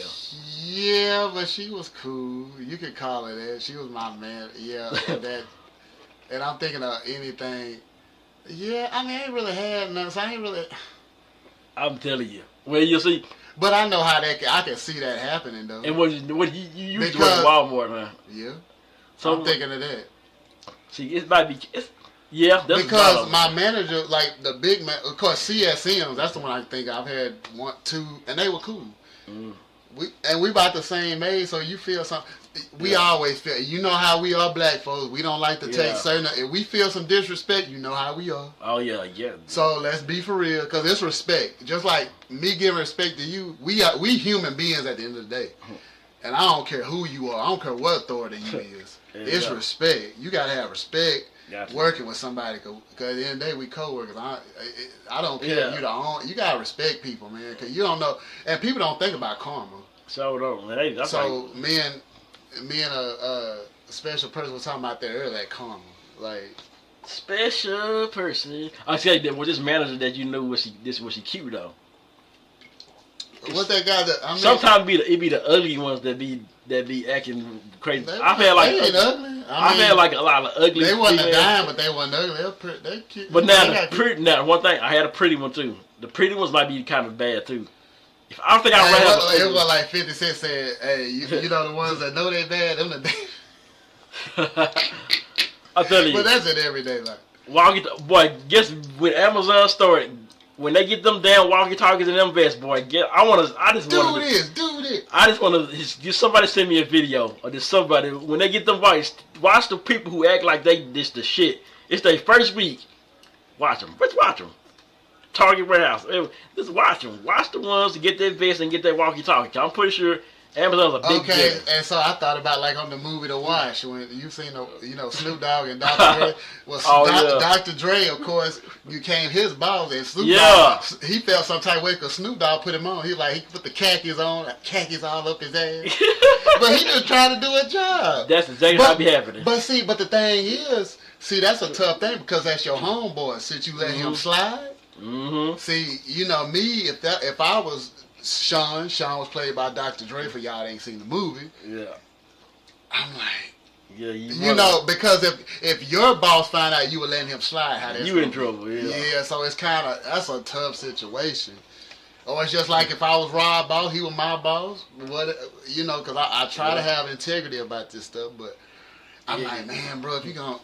Yeah, but she was cool. You could call her that. She was my man. Yeah, that. And I'm thinking of anything. Yeah, I mean, I ain't really had none, so I ain't really. I'm telling you. Well, you see. But I know how I can see that happening though. And what you used to work at Walmart, man. Yeah. So I'm thinking of that. See, it might be. Yeah, that's because my manager, like the big man, of course, CSMs. That's the one I think I've had 1, 2, and they were cool. Mm. We about the same age, so you feel something. We always feel. You know how we are, black folks. We don't like to take certain. If we feel some disrespect, you know how we are. Oh yeah, yeah. So let's be for real, cause it's respect. Just like me giving respect to you, we human beings at the end of the day. And I don't care who you are. I don't care what authority you is. It's respect. You gotta have respect. Working with somebody, cause at the end of the day we co-workers. I don't care if you the own. You gotta respect people, man, cause you don't know, and people don't think about karma. So don't, man. So me and a special person was talking about that earlier, that karma, like special person. I said that with this manager that you knew was she cute though. What that guy that I mean, sometimes it be the ugly ones that be acting crazy. I've had like ugly. I've had like a lot of ugly. They wasn't a dime, but they wasn't ugly. They were pretty. They cute. But now one thing, I had a pretty one too. The pretty ones might be kind of bad too. If I don't think I ran. It was like 50 Cent said, "Hey, you know the ones that know they bad, them the." I'm telling you. But that's in everyday life. Boy, guess when Amazon started. When they get them damn walkie-talkies and them vests, boy, do this. I just want to just somebody send me a video or just somebody when they get them watch the people who act like they this the shit. It's their first week. Watch them. Just watch them. Target warehouse. Just watch them. Watch the ones to get their vest and get their walkie-talkie. I'm pretty sure Amazon's a big deal. And so I thought about like on the movie The Wash when you seen Snoop Dogg and Dr. Dre. Well, Dr. Dre, of course, became his boss, and Snoop Dogg, he felt some type of way because Snoop Dogg put him on. He put the khakis on, khakis all up his ass. But he just trying to do a job. That's exactly how it be happening. But the thing is, that's a tough thing because that's your homeboy. Since you let him slide. Mm-hmm. See, me, if I was Sean was played by Dr. Dre, for y'all that ain't seen the movie. Yeah. I'm like, yeah, because if your boss find out you were letting him slide, how that's you in trouble. Yeah, so it's that's a tough situation. Or it's just like if I was Rob's boss, he was my boss. Because I try to have integrity about this stuff, but I'm like, man, bro, if you gonna,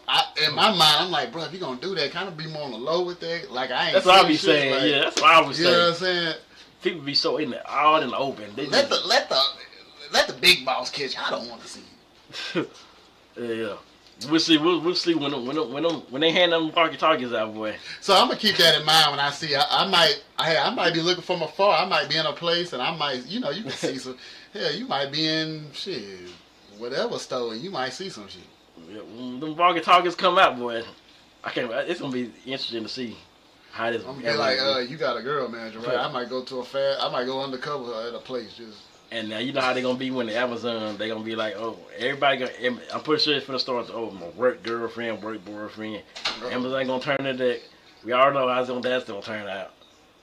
in my mind, I'm like, bro, if you gonna do that, kind of be more on the low with that. Like I ain't. That's what I be saying. Like, that's what I was saying. You know what I'm saying? People be so out in the open. They let the big boss catch. I don't want to see you. Yeah, we'll see. We'll see when they hand them walkie-talkies out, boy. So I'm gonna keep that in mind when I see. I might be looking from afar. I might be in a place, and I might, you can see some. Hell, you might be in whatever store, and you might see some shit. Yeah, when them walkie-talkies come out, boy, it's gonna be interesting to see. How this I'm like, you got a girl manager, right? I might go to I might go undercover at a place just. And now you know how they gonna be when the Amazon. They gonna be like, oh, everybody. I'm pretty sure it's for the start. Oh, my work girlfriend, work boyfriend. Amazon gonna turn into that. We already know how that's gonna turn out.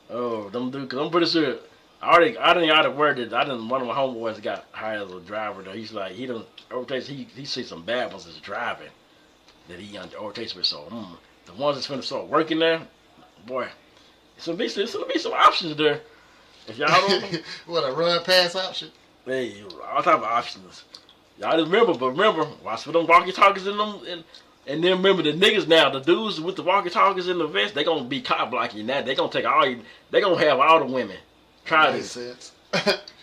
Oh, them dude. Cause I'm pretty sure. I didn't word that. One of my homeboys got hired as a driver. Though he's like he sees some bad ones as driving that he overtakes with. So the ones that's finna start working there. Boy, it's gonna be some options there. If y'all don't, what a run pass option? Hey, all type of options. Y'all just remember, watch for them walkie-talkies in them, and then remember the niggas now, the dudes with the walkie-talkies in the vest, they gonna be cop blocking you now. They gonna take they gonna have all the women. Try this. Sense.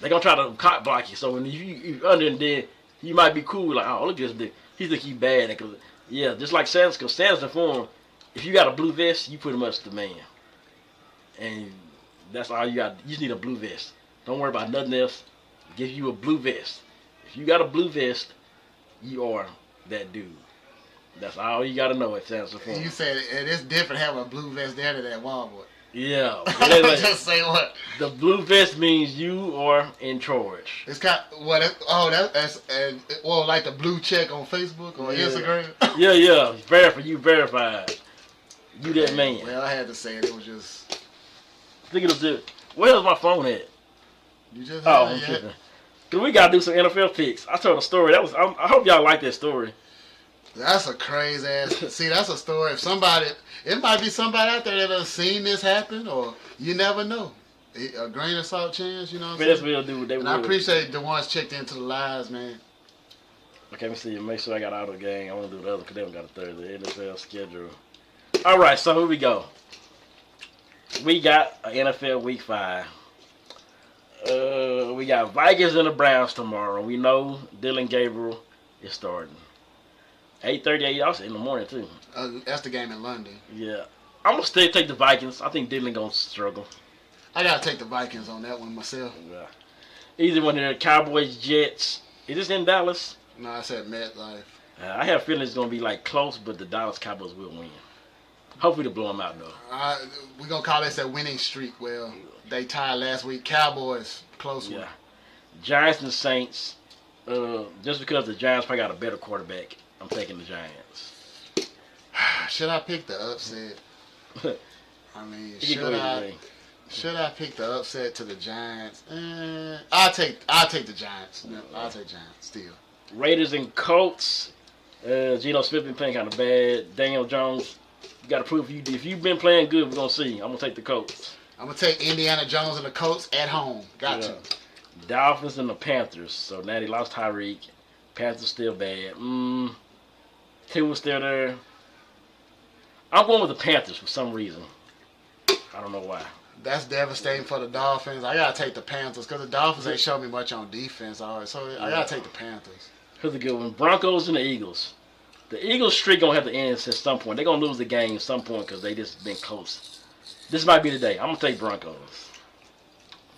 They gonna try to cock block you. So when you under and then you might be cool. Like, oh, look at this dude. He think he bad. Cause, yeah, just like Sanders. Cause Sanders informed, if you got a blue vest, you pretty much the man. And that's all you got. You just need a blue vest. Don't worry about nothing else. Give you a blue vest. If you got a blue vest, you are that dude. That's all you gotta know at Sanders informed. You said it's different having a blue vest there than that Walmart. Yeah. Just say what? The blue vest means you are in charge. It's kind that's well, like the blue check on Facebook or Instagram. Yeah. You verified. You that man. Well, I had to say it. It was just. I think it was it. Where's my phone at? You just. I'm tripping. Cause we gotta do some NFL picks. I told a story. That was. I hope y'all like that story. That's a crazy ass. See, that's a story. If somebody, it might be somebody out there that has seen this happen, or you never know. A grain of salt chance, you know what I'm saying? That's what they'll do. They and I appreciate the ones checked into the lives, man. Okay, let me see. Make sure I got all the game. I want to do the other because they don't got a Thursday NFL schedule. All right, so here we go. We got an NFL Week 5. We got Vikings and the Browns tomorrow. We know Dylan Gabriel is starting. 8:38 also in the morning too. That's the game in London. Yeah, I'm gonna still take the Vikings. I think Dylan gonna struggle. I gotta take the Vikings on that one myself. Yeah. Either one of the Cowboys, Jets. Is this in Dallas? No, I said MetLife. I have a feeling it's gonna be like close, but the Dallas Cowboys will win. Hopefully to blow them out though. We're gonna call this a winning streak. Well, they tied last week. Cowboys close one. Yeah. Giants and Saints. Just because the Giants probably got a better quarterback. I'm taking the Giants. Should I pick the upset? I mean, should I pick the upset to the Giants? I'll take the Giants. No, I'll take Giants still. Raiders and Colts. Geno Smith been playing kind of bad. Daniel Jones, you got to prove if you've been playing good, we're gonna see. I'm gonna take the Colts. I'm gonna take Indiana Jones and the Colts at home. Got to. Dolphins and the Panthers. So now they lost Tyreek. Panthers still bad. Tua's still there. I'm going with the Panthers for some reason. I don't know why. That's devastating for the Dolphins. I gotta take the Panthers because the Dolphins ain't showed me much on defense. All right, so I gotta take the Panthers. Here's a good one: Broncos and the Eagles. The Eagles' streak gonna have to end at some point. They're gonna lose the game at some point because they just been close. This might be the day. I'm gonna take Broncos.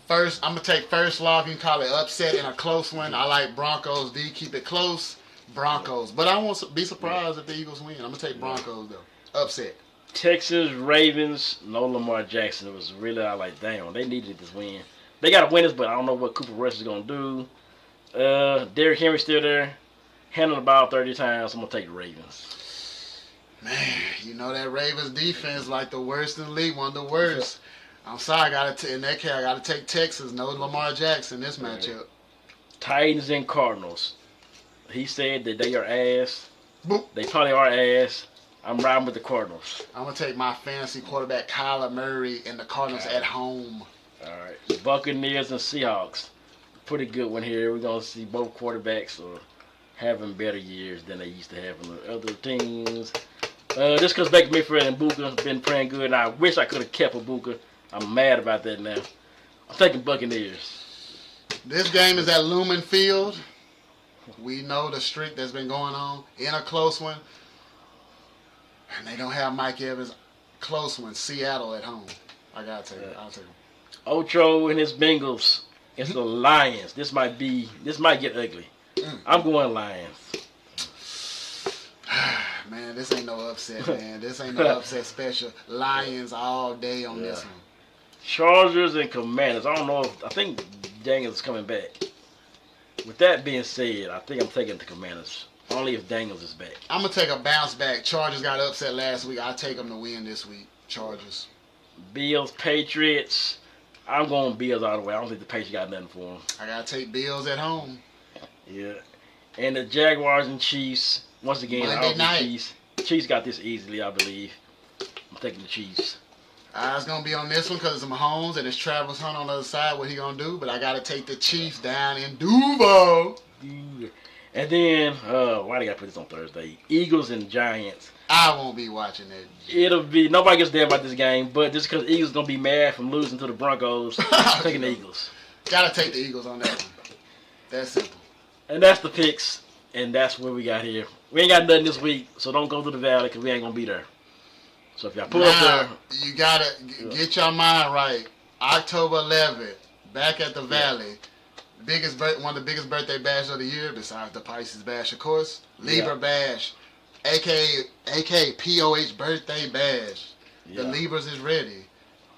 I'm gonna take first loss. You can call it upset in a close one. I like Broncos. D, keep it close. Broncos, but I won't be surprised if the Eagles win. I'm gonna take Broncos though. Upset. Texas Ravens, no Lamar Jackson. It was really, I like, damn, they needed this win. They got to win this, but I don't know what Cooper Rush is going to do. Derrick Henry still there. Handling the ball 30 times. I'm going to take the Ravens. Man, you know that Ravens defense like the worst in the league, one of the worst. I'm sorry, in that case, I got to take Texas. No Lamar Jackson this matchup. Titans and Cardinals. He said that they are ass. Boop. They probably are ass. I'm riding with the Cardinals. I'm going to take my fantasy quarterback, Kyler Murray, and the Cardinals at home. All right. Buccaneers and Seahawks. Pretty good one here. We're going to see both quarterbacks are having better years than they used to have in the other teams. Just because Baker Mayfield and Booker have been playing good, and I wish I could have kept a Booker. I'm mad about that now. I'm taking Buccaneers. This game is at Lumen Field. We know the streak that's been going on in a close one. And they don't have Mike Evans. Close one. Seattle at home. I got to take it. I'll take him. Ocho and his Bengals. It's the Lions. This might get ugly. I'm going Lions. Man, this ain't no upset, man. This ain't no upset special. Lions all day on this one. Chargers and Commanders. I think Daniels is coming back. With that being said, I think I'm taking the Commanders. Only if Daniels is back. I'm going to take a bounce back. Chargers got upset last week. I'll take them to win this week. Chargers. Bills, Patriots. I'm going Bills all the way. I don't think the Patriots got nothing for them. I got to take Bills at home. Yeah. And the Jaguars and Chiefs. Once again, Monday night. Chiefs. Chiefs got this easily, I believe. I'm taking the Chiefs. It's going to be on this one because it's Mahomes and it's Travis Hunt on the other side. What he going to do? But I got to take the Chiefs down in Duval. And then, why they got to put this on Thursday? Eagles and Giants. I won't be watching that. It'll be, nobody gets there about this game, but just because Eagles going to be mad from losing to the Broncos, I'm taking the Eagles. Gotta take the Eagles on that one. That's simple. And that's the picks, and that's what we got here. We ain't got nothing this week, so don't go to the Valley because we ain't gonna be there. So if y'all pull up Now, there, you gotta get your mind right. October 11th, back at the Valley. One of the biggest birthday bash of the year, besides the Pisces bash, of course. Libra bash, aka POH birthday bash. yeah, The Libras is ready.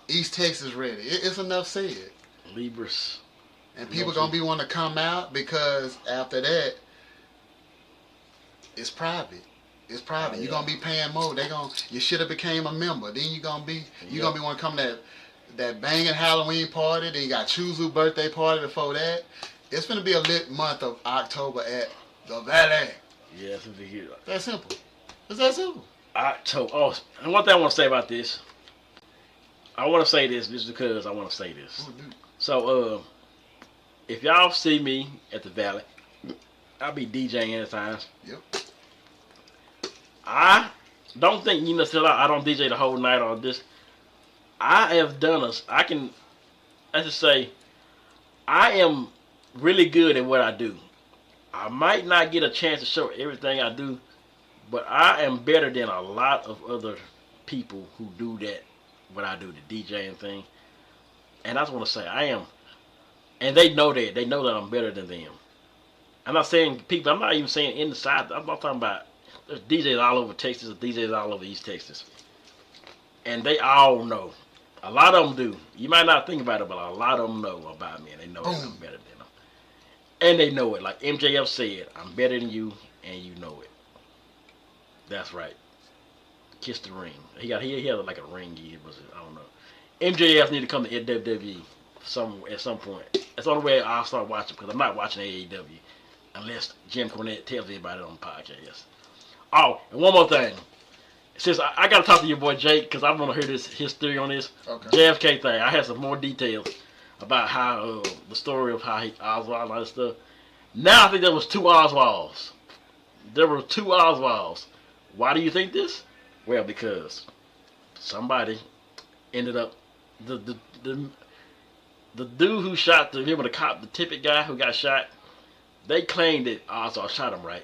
East Texas ready. It's enough said. Libras. And people gonna be wanting to come out because after that, it's private. It's private. Oh, You're yeah. gonna be paying more. You should have became a member. Then you're gonna be want to come to that banging Halloween party. Then you got Chuzu birthday party before that. It's gonna be a lit month of October at the Valley. Yeah, that's what they hear. That's simple. It's that simple. October. Oh, and one thing I want to say about this. I want to say this just because I want to say this. So, if y'all see me at the Valley, I'll be DJing at times. Yep. I don't think I don't DJ the whole night or this. I have done let's just say, I am really good at what I do. I might not get a chance to show everything I do, but I am better than a lot of other people who do that, what I do, the DJing thing. And I just want to say, I am. And they know that. They know that I'm better than them. I'm not saying people, I'm not even saying in the South. I'm not talking about, there's DJs all over Texas, DJs all over East Texas. And they all know. A lot of them do. You might not think about it, but a lot of them know about me, and they know that I'm better than them. And they know it. Like MJF said, I'm better than you, and you know it. That's right. Kiss the ring. He had like a ring. I don't know. MJF need to come to WWE at some point. That's the only way I'll start watching, because I'm not watching AEW unless Jim Cornette tells me about it on the podcast. Oh, and one more thing. Since I got to talk to your boy Jake, because I want to hear his theory on this JFK thing. I had some more details about how the story of how Oswald and all that stuff. Now I think there was two Oswalds. There were two Oswalds. Why do you think this? Well, because somebody ended up the dude who shot the cop, the tippet guy who got shot. They claimed that Oswald shot him, right?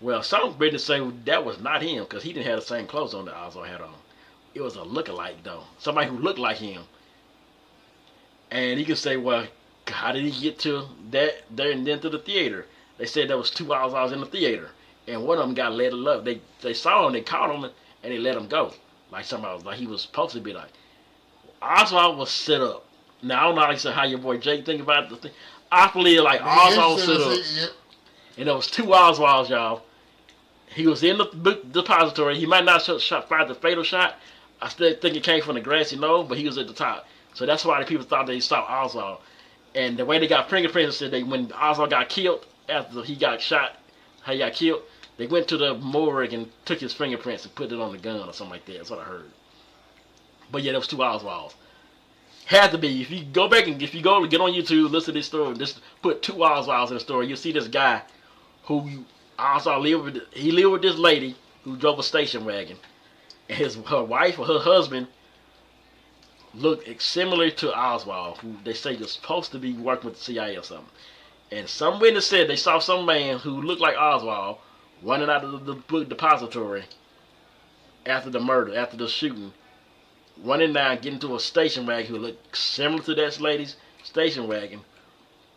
Well, some witnesses say that was not him because he didn't have the same clothes on that Oswald had on. It was a lookalike, though. Somebody who looked like him. And you can say, well, how did he get to that there and then to the theater? They said there was two Oswalds in the theater. And one of them got let up. They saw him, they caught him, and they let him go. Like somebody was like, he was supposed to be like. Oswald was set up. Now, I don't know how your boy Jake think about the thing. I believe like Oswald was set up. And there was two Oswalds, y'all. He was in the depository. He might not fired the fatal shot. I still think it came from the grassy knoll, but he was at the top. So that's why the people thought they saw Oswald. And the way they got fingerprints said when Oswald got killed, after he got shot, how he got killed, they went to the morgue and took his fingerprints and put it on the gun or something like that. That's what I heard. But yeah, there was two Oswalds. Had to be. If you go back and get on YouTube, listen to this story, just put two Oswalds in the story, you'll see this guy who Oswald lived with this lady who drove a station wagon. And her wife or her husband looked similar to Oswald, who they say was supposed to be working with the CIA or something. And some witness said they saw some man who looked like Oswald running out of the depository after the murder, after the shooting, running down, getting to a station wagon who looked similar to that lady's station wagon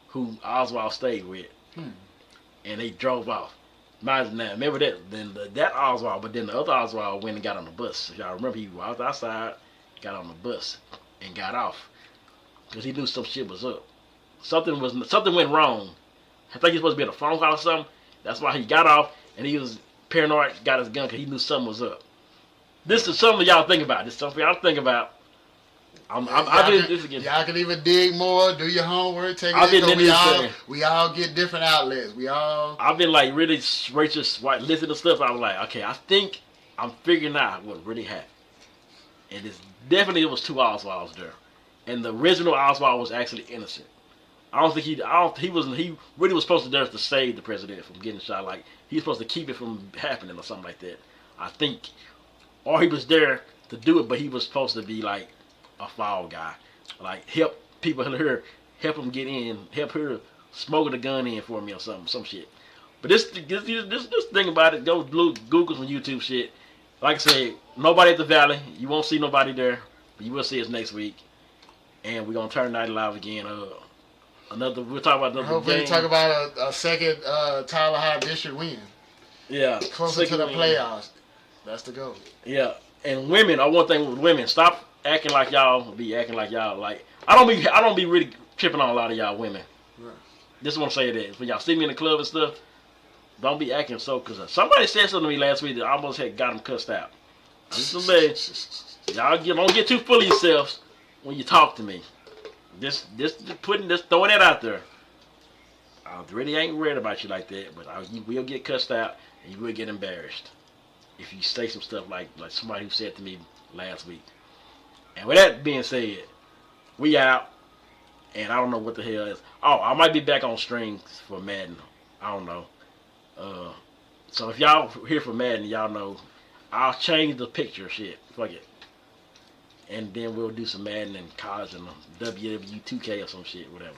who Oswald stayed with. And they drove off. Now, remember that Oswald, but then the other Oswald went and got on the bus. If y'all remember, he was outside, got on the bus, and got off. Because he knew some shit was up. Something went wrong. I think he was supposed to be at a phone call or something. That's why he got off, and he was paranoid, got his gun, because he knew something was up. This is something y'all think about. This is something y'all think about. Y'all can even dig more, do your homework, take it. We all get different outlets. I've been like really just listening to stuff. I was like, okay, I think I'm figuring out what really happened. And it was two Oswalds there. And the original Oswald was actually innocent. He really was supposed to there to save the president from getting shot. Like, he was supposed to keep it from happening or something like that. I think. Or he was there to do it, but he was supposed to be like a fall guy. Like, help people here, help him get in, help her smuggle the gun in for me or some shit. But this thing about it, go Google some YouTube shit. Like I said, nobody at the Valley. You won't see nobody there, but you will see us next week. And we're gonna turn Night Live again. We'll talk about another Hopefully, game. talk about a second Tyler High District win. Yeah, Closer to the playoffs. That's the goal. Yeah, and women. One thing with women, stop acting like y'all be acting like y'all like. I don't be really tripping on a lot of y'all women. Right. Just want to say that when y'all see me in the club and stuff, don't be acting so. Cause somebody said something to me last week that I almost had got them cussed out. I'm just saying, don't get too full of yourselves when you talk to me. Just throwing that out there. I really ain't worried about you like that, but you will get cussed out and you will get embarrassed if you say some stuff like somebody who said to me last week. And with that being said, we out, and I don't know what the hell is. Oh, I might be back on strings for Madden. I don't know. So if y'all here for Madden, y'all know I'll change the picture shit. Fuck it. And then we'll do some Madden and college and WWE 2K or some shit, whatever.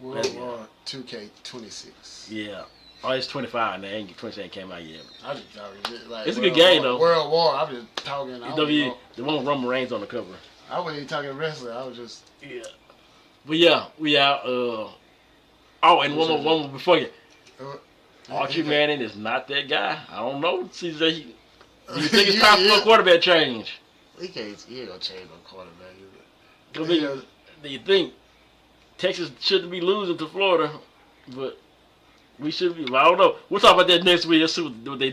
World War 2K26. Yeah. Oh, it's 25 now. 26 ain't came out yet. I just talking like It's a good game, War, though. World War. I'm just talking. The one with Roman Reigns on the cover. I wasn't even talking wrestling. I was just. Yeah. But yeah, we out. And one more before you. Archie Manning is not that guy. I don't know. Do you think it's time for a quarterback change? He ain't gonna change no quarterback. Do you think Texas shouldn't be losing to Florida, but we should be? I don't know. We'll talk about that next week. Let's see what they